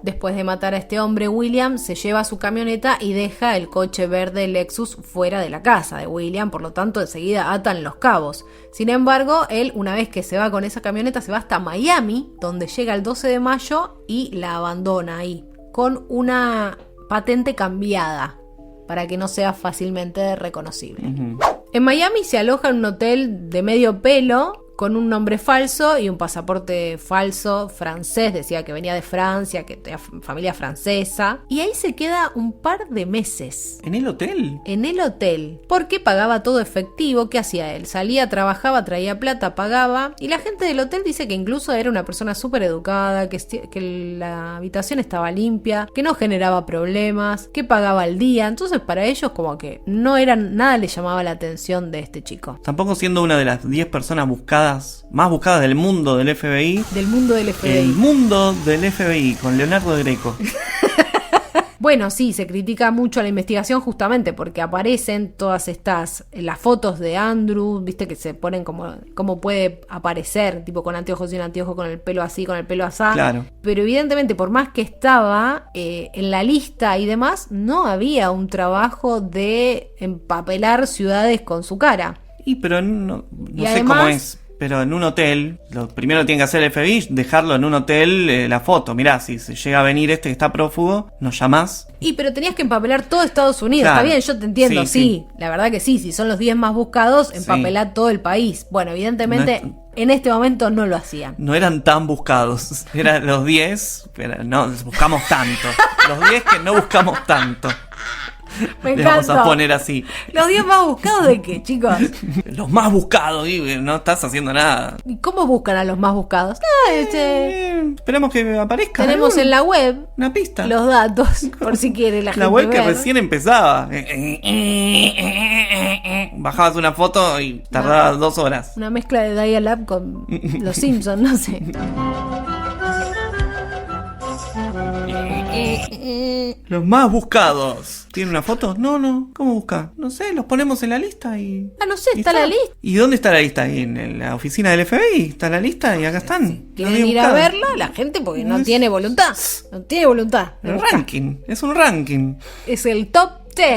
Después de matar a este hombre, William se lleva su camioneta y deja el coche verde Lexus fuera de la casa de William, por lo tanto enseguida atan los cabos. Sin embargo, él, una vez que se va con esa camioneta, se va hasta Miami, donde llega el 12 de mayo y la abandona ahí, con una patente cambiada, para que no sea fácilmente reconocible. En Miami se aloja en un hotel de medio pelo, con un nombre falso y un pasaporte falso francés, decía que venía de Francia, que tenía familia francesa, y ahí se queda un par de meses. ¿En el hotel? En el hotel, porque pagaba todo efectivo. ¿Qué hacía él? Salía, trabajaba, traía plata, pagaba, y la gente del hotel dice que incluso era una persona súper educada, que la habitación estaba limpia, que no generaba problemas, que pagaba al día. Entonces para ellos como que nada les llamaba la atención de este chico. Tampoco siendo una de las 10 personas más buscadas del mundo del FBI. Del mundo del FBI. El mundo del FBI, con Leonardo Greco. Bueno, sí, se critica mucho la investigación justamente porque aparecen todas las fotos de Andrew, viste que se ponen como puede aparecer, tipo con anteojos y un anteojo, con el pelo así, con el pelo asá. Claro. Pero evidentemente, por más que estaba en la lista y demás, no había un trabajo de empapelar ciudades con su cara. Pero no Y sé además, cómo es. Pero en un hotel, lo primero que tiene que hacer el FBI es dejarlo en un hotel la foto. Mirá, si se llega a venir este que está prófugo, nos llamás. Pero tenías que empapelar todo Estados Unidos. Claro. Está bien, yo te entiendo, sí. La verdad que sí, si son los 10 más buscados, empapelar todo el país. Bueno, evidentemente en este momento no lo hacían. No eran tan buscados. Eran los 10, pero no buscamos tanto. Los 10 que no buscamos tanto. Me Le vamos encanta. a poner así. ¿Los 10 más buscados de qué, chicos? Los más buscados, y no estás haciendo nada. ¿Y cómo buscan a los más buscados? Esperamos que aparezca. Tenemos en la web una pista. los datos, por si quiere la gente La web que ver. recién empezaba. Bajabas una foto y tardaba 2 horas. Una mezcla de Dial-Up con los Simpsons, no sé. Los más buscados. ¿Tiene una foto? No. ¿Cómo busca? No sé, los ponemos en la lista y... No sé, está la lista. ¿Y dónde está la lista? Ahí en la oficina del FBI. Está la lista y acá están. Quieren ir a verla la gente porque no tiene voluntad. No tiene voluntad. El ranking. Es un ranking. Es el top 10.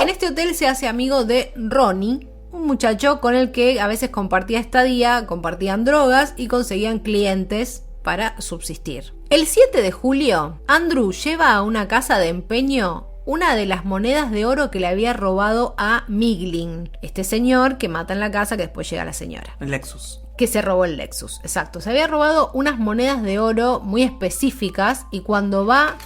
En este hotel se hace amigo de Ronnie, un muchacho con el que a veces compartía estadía, compartían drogas y conseguían clientes para subsistir. El 7 de julio, Andrew lleva a una casa de empeño una de las monedas de oro que le había robado a Miglin, este señor que mata en la casa, que después llega la señora. El Lexus. Que se robó el Lexus, exacto. Se había robado unas monedas de oro muy específicas y cuando va...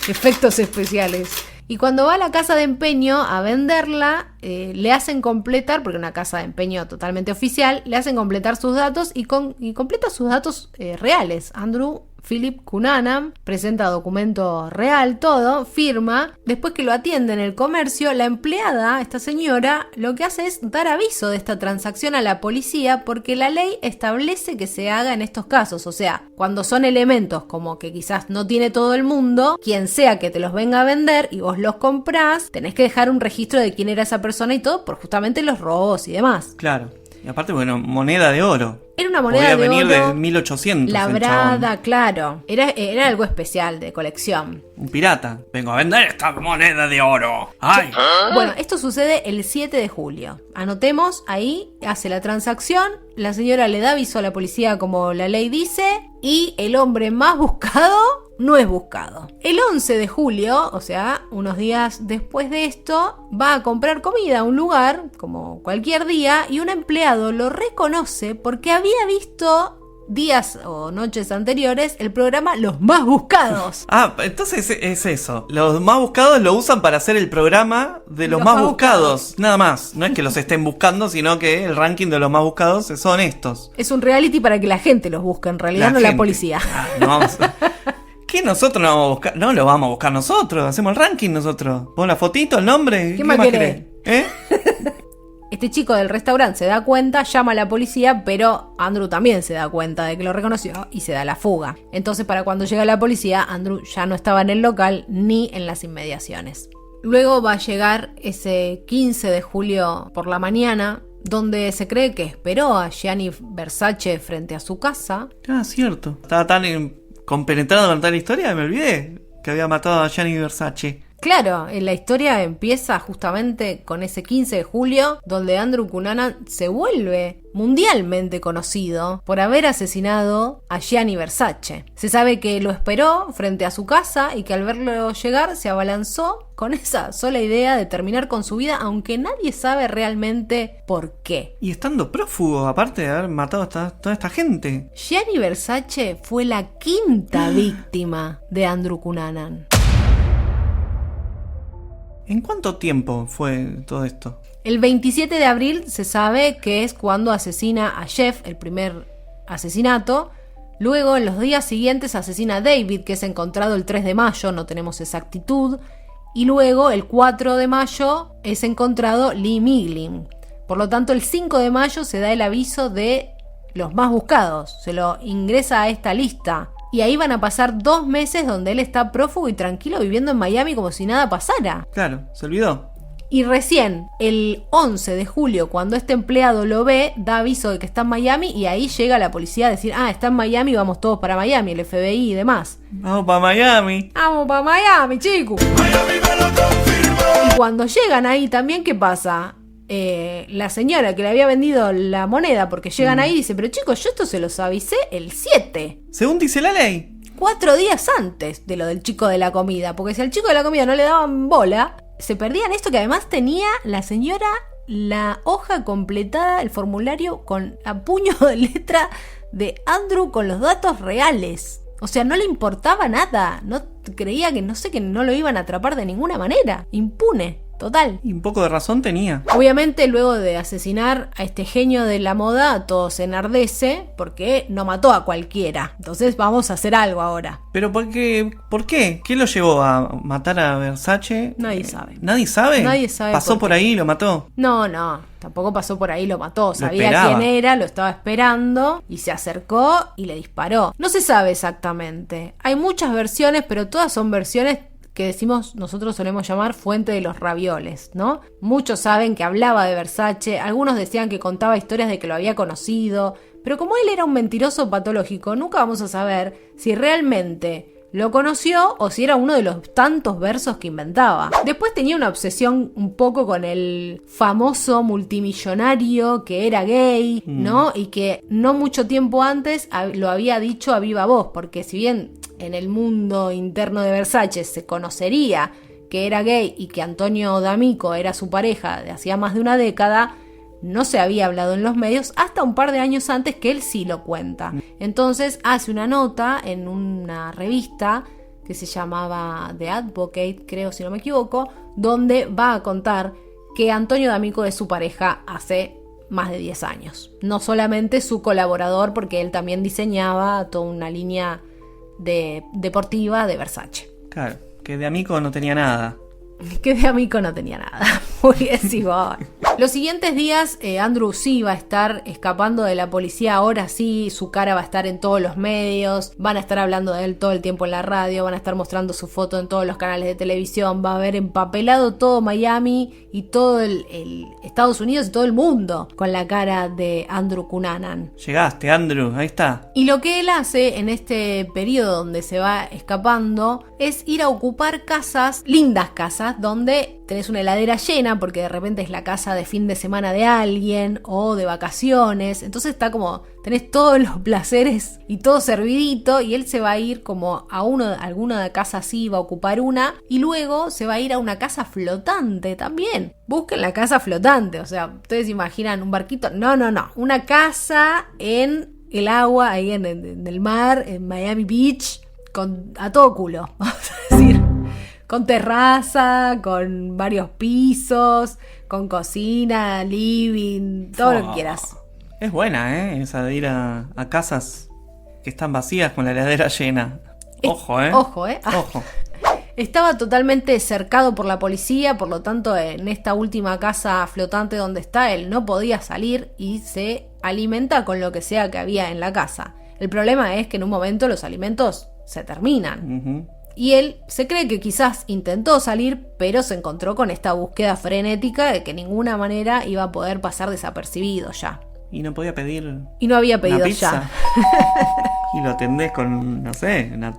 efectos especiales. Y cuando va a la casa de empeño a venderla, le hacen completar, porque una casa de empeño totalmente oficial, le hacen completar sus datos y completa sus datos reales. Andrew Philip Cunanan presenta documento real, todo, firma. Después que lo atiende en el comercio, la empleada, esta señora, lo que hace es dar aviso de esta transacción a la policía porque la ley establece que se haga en estos casos. O sea, cuando son elementos como que quizás no tiene todo el mundo, quien sea que te los venga a vender y vos los comprás, tenés que dejar un registro de quién era esa persona y todo por justamente los robos y demás. Claro. Y aparte, bueno, moneda de oro. Era una moneda Podía de venir oro de 1800. labrada, claro. Era algo especial de colección. Un pirata. Vengo a vender esta moneda de oro. ¡Ay! Bueno, esto sucede el 7 de julio. Anotemos, ahí hace la transacción, la señora le da aviso a la policía como la ley dice y el hombre más buscado no es buscado. El 11 de julio, o sea, unos días después de esto, va a comprar comida a un lugar, como cualquier día, y un empleado lo reconoce porque había visto días o noches anteriores el programa Los Más Buscados. Ah, entonces es eso. Los más buscados lo usan para hacer el programa de los más buscados. Nada más. No es que los estén buscando, sino que el ranking de los más buscados son estos. Es un reality para que la gente los busque, en realidad, no la policía. Ah, no vamos ¿Qué nosotros no vamos a buscar? No lo vamos a buscar nosotros. Hacemos el ranking nosotros. Pon la fotito, el nombre. ¿Qué más querés? ¿Eh? Este chico del restaurante se da cuenta, llama a la policía, pero Andrew también se da cuenta de que lo reconoció y se da la fuga. Entonces, para cuando llega la policía, Andrew ya no estaba en el local ni en las inmediaciones. Luego va a llegar ese 15 de julio por la mañana, donde se cree que esperó a Gianni Versace frente a su casa. Ah, cierto. Estaba tan compenetrado con tal historia que me olvidé que había matado a Gianni Versace. Claro, la historia empieza justamente con ese 15 de julio, donde Andrew Cunanan se vuelve mundialmente conocido por haber asesinado a Gianni Versace. Se sabe que lo esperó frente a su casa y que al verlo llegar se abalanzó con esa sola idea de terminar con su vida, aunque nadie sabe realmente por qué. Y estando prófugo, aparte de haber matado a toda esta gente. Gianni Versace fue la quinta víctima de Andrew Cunanan. ¿En cuánto tiempo fue todo esto? El 27 de abril se sabe que es cuando asesina a Jeff, el primer asesinato. Luego, en los días siguientes, asesina a David, que es encontrado el 3 de mayo, no tenemos exactitud. Y luego, el 4 de mayo, es encontrado Lee Miglin. Por lo tanto, el 5 de mayo se da el aviso de los más buscados. Se lo ingresa a esta lista. Y ahí van a pasar 2 meses donde él está prófugo y tranquilo viviendo en Miami como si nada pasara. Claro, se olvidó. Y recién, el 11 de julio, cuando este empleado lo ve, da aviso de que está en Miami y ahí llega la policía a decir, está en Miami, vamos todos para Miami, el FBI y demás. Vamos para Miami. Vamos para Miami, chicos. Miami me lo confirmó. Y cuando llegan ahí también, ¿qué pasa? La señora que le había vendido la moneda, porque llegan ahí y dice, pero chicos, yo esto se los avisé el 7. Según dice la ley. 4 días antes de lo del chico de la comida, porque si al chico de la comida no le daban bola, se perdían esto que además tenía la señora la hoja completada, el formulario con a puño de letra de Andrew con los datos reales. O sea, no le importaba nada, no creía que no lo iban a atrapar de ninguna manera, impune. Total. Y un poco de razón tenía. Obviamente, luego de asesinar a este genio de la moda, todo se enardece porque no mató a cualquiera. Entonces vamos a hacer algo ahora. ¿Pero por qué? ¿Por qué? ¿Qué lo llevó a matar a Versace? Nadie sabe. ¿Nadie sabe? Nadie sabe. ¿Pasó por ahí y lo mató? No, tampoco pasó por ahí y lo mató. Sabía esperaba. quién era, lo estaba esperando y se acercó y le disparó. No se sabe exactamente. Hay muchas versiones, pero todas son versiones que nosotros solemos llamar fuente de los ravioles, ¿no? Muchos saben que hablaba de Versace, algunos decían que contaba historias de que lo había conocido, pero como él era un mentiroso patológico, nunca vamos a saber si realmente lo conoció o si era uno de los tantos versos que inventaba. Después tenía una obsesión un poco con el famoso multimillonario que era gay, ¿no? Y que no mucho tiempo antes lo había dicho a viva voz, porque si bien en el mundo interno de Versace se conocería que era gay y que Antonio D'Amico era su pareja de hacía más de una década, no se había hablado en los medios hasta un par de años antes que él sí lo cuenta. Entonces hace una nota en una revista que se llamaba The Advocate, creo si no me equivoco, donde va a contar que Antonio D'Amico es su pareja hace más de 10 años. No solamente su colaborador, porque él también diseñaba toda una línea deportiva de Versace. Claro, que de amigo no tenía nada. Que de amigo no tenía nada. Muy bien, sí, voy. Los siguientes días, Andrew sí va a estar escapando de la policía. Ahora sí, su cara va a estar en todos los medios. Van a estar hablando de él todo el tiempo en la radio. Van a estar mostrando su foto en todos los canales de televisión. Va a haber empapelado todo Miami y todo el Estados Unidos y todo el mundo con la cara de Andrew Cunanan. Llegaste, Andrew, ahí está. Y lo que él hace en este periodo donde se va escapando es ir a ocupar casas, lindas casas, donde tenés una heladera llena porque de repente es la casa de fin de semana de alguien o de vacaciones. Entonces está como, tenés todos los placeres y todo servidito, y él se va a ir como a alguna casa así, va a ocupar una, y luego se va a ir a una casa flotante también. Busquen la casa flotante, o sea, ustedes imaginan un barquito. No, una casa en el agua ahí en el mar, en Miami Beach, a todo culo, vamos a decir. Con terraza, con varios pisos, con cocina, living, todo lo que quieras. Es buena, esa de ir a casas que están vacías con la heladera llena. Ojo, Ojo. Ojo. Estaba totalmente cercado por la policía, por lo tanto en esta última casa flotante donde está él no podía salir y se alimenta con lo que sea que había en la casa. El problema es que en un momento los alimentos se terminan. Y él se cree que quizás intentó salir, pero se encontró con esta búsqueda frenética de que de ninguna manera iba a poder pasar desapercibido ya. Y no podía pedir. Y no había pedido una pizza. ya. Y lo atendés con, no sé, una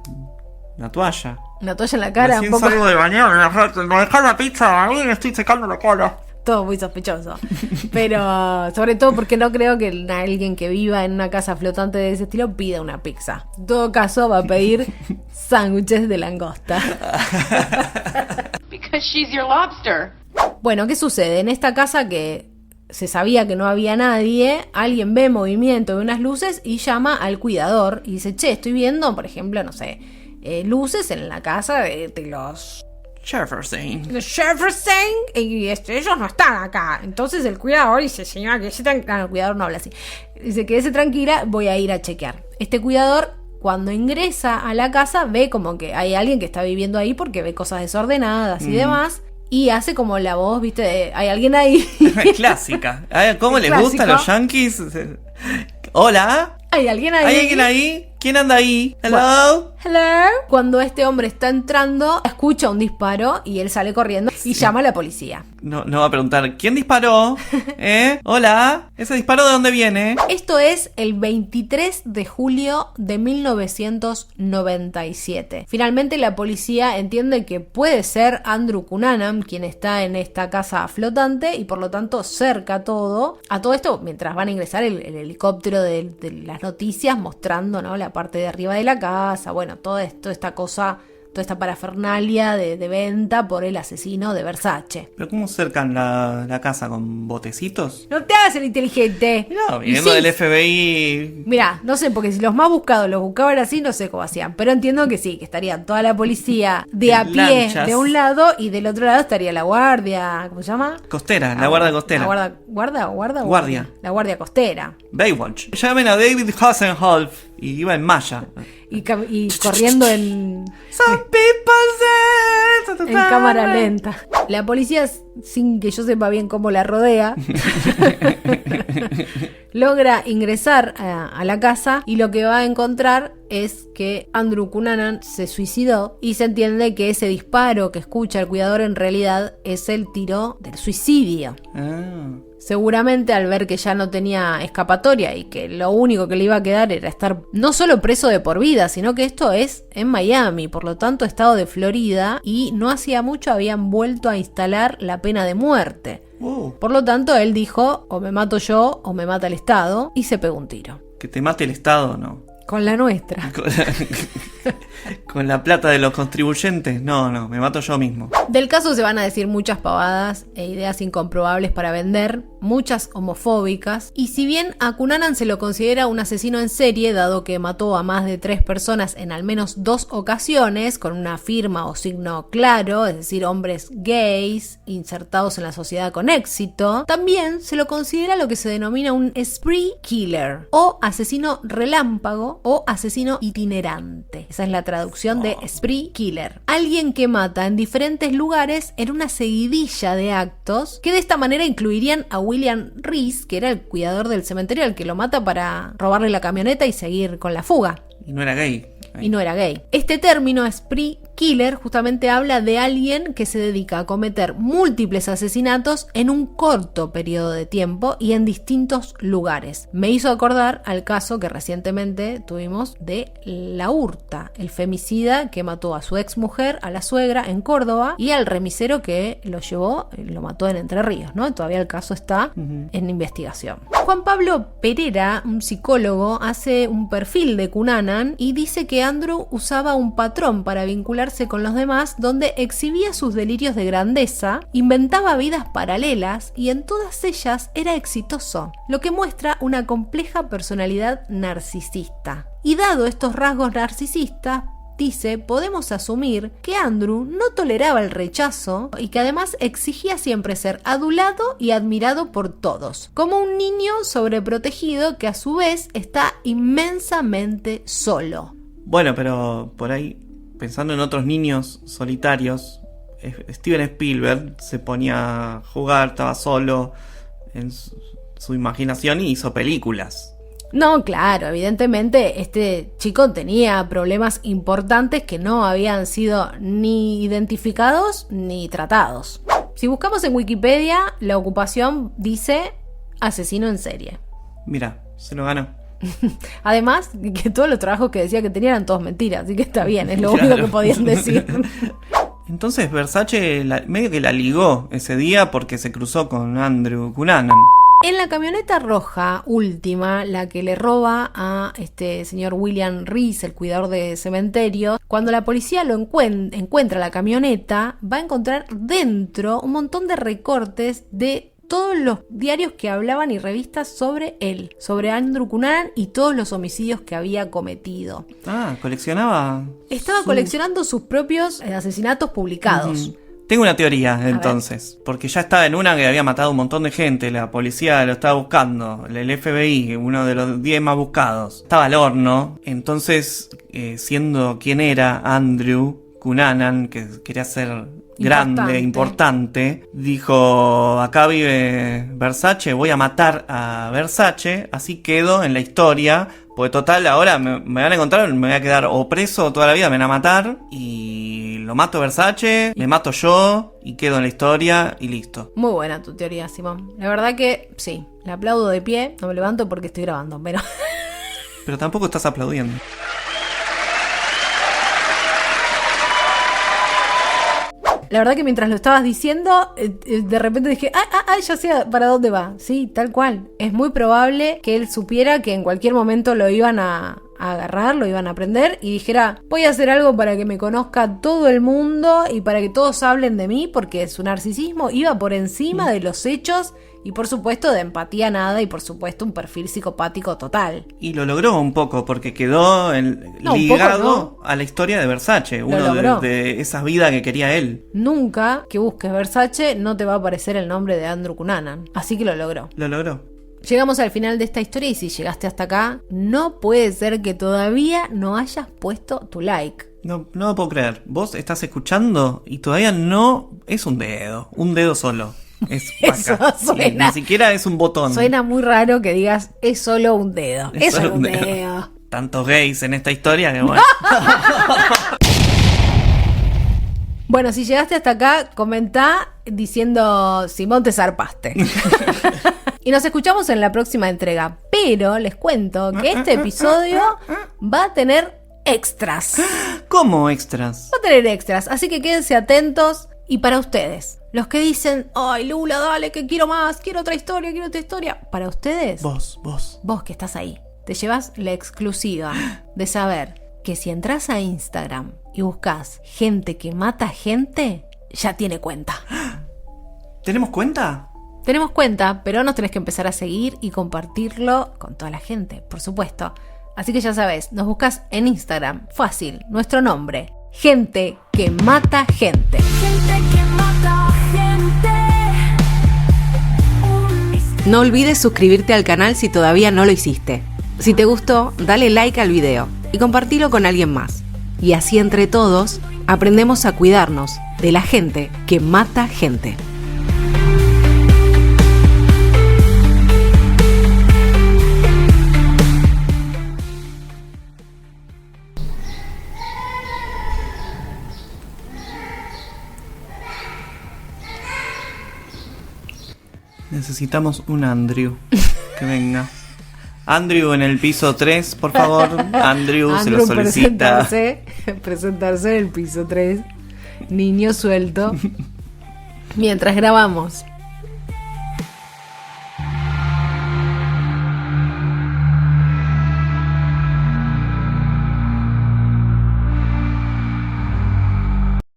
toalla. Una toalla en la cara, Recién un poco. salgo de bañar, me dejás la pizza, a mí me estoy secando la cola. Todo muy sospechoso. Pero sobre todo porque no creo que alguien que viva en una casa flotante de ese estilo pida una pizza. En todo caso va a pedir sándwiches de langosta. Because she's your lobster. Bueno, ¿qué sucede? En esta casa que se sabía que no había nadie, alguien ve movimiento de unas luces y llama al cuidador y dice, che, estoy viendo, por ejemplo, no sé, luces en la casa de los Jefferson. Y ellos no están acá. Entonces el cuidador dice, señora, que se tranquila. No, el cuidador no habla así. Dice, quédese tranquila, voy a ir a chequear. Este cuidador, cuando ingresa a la casa, ve como que hay alguien que está viviendo ahí porque ve cosas desordenadas y demás. Y hace como la voz, viste, de, hay alguien ahí. Clásica. ¿Cómo Es les clásico. gusta a los yankees? Hola. ¿Hay alguien ahí? ¿Hay alguien ahí? ¿Quién anda ahí? Hello. Hello. Cuando este hombre está entrando, escucha un disparo y él sale corriendo y llama a la policía. No va a preguntar, ¿quién disparó? Hola. ¿Ese disparo de dónde viene? Esto es el 23 de julio de 1997. Finalmente la policía entiende que puede ser Andrew Cunanan quien está en esta casa flotante y por lo tanto cerca todo. A todo esto, mientras van a ingresar el helicóptero de las noticias mostrando, ¿no?, la parte de arriba de la casa, bueno, toda esta cosa, toda esta parafernalia de venta por el asesino de Versace. ¿Pero cómo cercan la casa? ¿Con botecitos? No te hagas el inteligente. No, viniendo Sí. del FBI. Mirá, no sé, porque si los más buscados los buscaban así, no sé cómo hacían. Pero entiendo que sí, que estaría toda la policía de a pie Lanchas. de un lado y del otro lado estaría la guardia, ¿cómo se llama? Costera, la guardia costera. La guardia. La guardia costera. Baywatch. Llamen a David Hasselhoff. Y iba en malla. Y corriendo en Some people say... en cámara lenta. La policía, sin que yo sepa bien cómo la rodea, logra ingresar a la casa y lo que va a encontrar es que Andrew Cunanan se suicidó y se entiende que ese disparo que escucha el cuidador en realidad es el tiro del suicidio. Seguramente al ver que ya no tenía escapatoria y que lo único que le iba a quedar era estar no solo preso de por vida, sino que esto es en Miami, por lo tanto estado de Florida, y no hacía mucho habían vuelto a instalar la pena de muerte. Por lo tanto él dijo, o me mato yo o me mata el Estado, y se pegó un tiro. Que te mate el Estado, no. Con la nuestra. Con la plata de los contribuyentes, no, me mato yo mismo. Del caso se van a decir muchas pavadas e ideas incomprobables para vender, muchas homofóbicas, y si bien a Cunanan se lo considera un asesino en serie, dado que mató a más de 3 personas en al menos 2 ocasiones, con una firma o signo claro, es decir, hombres gays insertados en la sociedad con éxito, también se lo considera lo que se denomina un spree killer, o asesino relámpago, o asesino itinerante. Esa es la traducción de spree killer. Alguien que mata en diferentes lugares en una seguidilla de actos que de esta manera incluirían a William Reese, que era el cuidador del cementerio, al que lo mata para robarle la camioneta y seguir con la fuga. Y no era gay. Y no era gay. Este término, spree killer, justamente habla de alguien que se dedica a cometer múltiples asesinatos en un corto periodo de tiempo y en distintos lugares. Me hizo acordar al caso que recientemente tuvimos de La Hurta, el femicida que mató a su ex mujer, a la suegra en Córdoba, y al remisero que lo llevó, lo mató en Entre Ríos, ¿no? Todavía el caso está en investigación. Juan Pablo Pereira, un psicólogo, hace un perfil de Cunanan y dice que Andrew usaba un patrón para vincularse vincularse con los demás, donde exhibía sus delirios de grandeza, inventaba vidas paralelas y en todas ellas era exitoso, lo que muestra una compleja personalidad narcisista. Y dado estos rasgos narcisistas, dice, podemos asumir que Andrew no toleraba el rechazo y que además exigía siempre ser adulado y admirado por todos, como un niño sobreprotegido que a su vez está inmensamente solo. Bueno, pero por ahí, pensando en otros niños solitarios, Steven Spielberg se ponía a jugar, estaba solo en su imaginación y hizo películas. No, claro, evidentemente este chico tenía problemas importantes que no habían sido ni identificados ni tratados. Si buscamos en Wikipedia, la ocupación dice asesino en serie. Mira, se lo ganó. Además, que todos los trabajos que decía que tenía eran todos mentiras, así que está bien, es lo único que podían decir. Entonces Versace medio que la ligó ese día porque se cruzó con Andrew Cunanan. En la camioneta roja última, la que le roba a este señor William Reese, el cuidador de cementerio, cuando la policía lo encuentra la camioneta, va a encontrar dentro un montón de recortes de todos los diarios que hablaban y revistas sobre él, sobre Andrew Cunanan y todos los homicidios que había cometido. Ah, coleccionaba. Estaba coleccionando sus propios asesinatos publicados. Tengo una teoría entonces, porque ya estaba en una que había matado un montón de gente, la policía lo estaba buscando, el FBI, uno de los 10 más buscados, estaba al horno, entonces siendo quien era Andrew Cunanan, que quería ser grande, importante, dijo, acá vive Versace, voy a matar a Versace, así quedo en la historia, porque total ahora me van a encontrar, me voy a quedar o preso toda la vida, me van a matar, y lo mato a Versace, me mato yo, y quedo en la historia, y listo. Muy buena tu teoría, Simón. La verdad que sí, le aplaudo de pie, no me levanto porque estoy grabando, pero... Pero tampoco estás aplaudiendo. La verdad que mientras lo estabas diciendo, de repente dije, ya sé para dónde va. Sí, tal cual. Es muy probable que él supiera que en cualquier momento lo iban a agarrar, lo iban a prender y dijera, voy a hacer algo para que me conozca todo el mundo y para que todos hablen de mí, porque su narcisismo iba por encima de los hechos y por supuesto de empatía nada y por supuesto un perfil psicopático total. Y lo logró un poco porque quedó ligado a la historia de Versace, uno de esas vidas que quería él. Nunca que busques Versace no te va a aparecer el nombre de Andrew Cunanan, así que lo logró. Lo logró. Llegamos al final de esta historia y si llegaste hasta acá, no puede ser que todavía no hayas puesto tu like. No lo puedo creer. Vos estás escuchando y todavía no es un dedo solo. Es eso acá. Suena. Ni siquiera es un botón. Suena muy raro que digas, es solo un dedo. Es solo un dedo. Tantos gays en esta historia que bueno. Bueno, si llegaste hasta acá, comentá diciendo, Simón, te zarpaste. Y nos escuchamos en la próxima entrega. Pero les cuento que este episodio va a tener extras. ¿Cómo extras? Va a tener extras, así que quédense atentos. Y para ustedes, los que dicen, ay Lula, dale, que quiero más, quiero otra historia. Para ustedes, vos que estás ahí, te llevas la exclusiva de saber que si entras a Instagram y buscas gente que mata gente, ya tiene cuenta. ¿Tenemos cuenta? Tenemos cuenta, pero nos tenés que empezar a seguir y compartirlo con toda la gente, por supuesto. Así que ya sabes, nos buscas en Instagram, fácil, nuestro nombre, Gente que Mata Gente. Gente que mata gente. No olvides suscribirte al canal si todavía no lo hiciste. Si te gustó, dale like al video y compartilo con alguien más. Y así entre todos aprendemos a cuidarnos de la gente que mata gente. Necesitamos un Andrew que venga. Andrew en el piso 3, por favor. Andrew se lo solicita. Presentarse en el piso 3. Niño suelto. Mientras grabamos.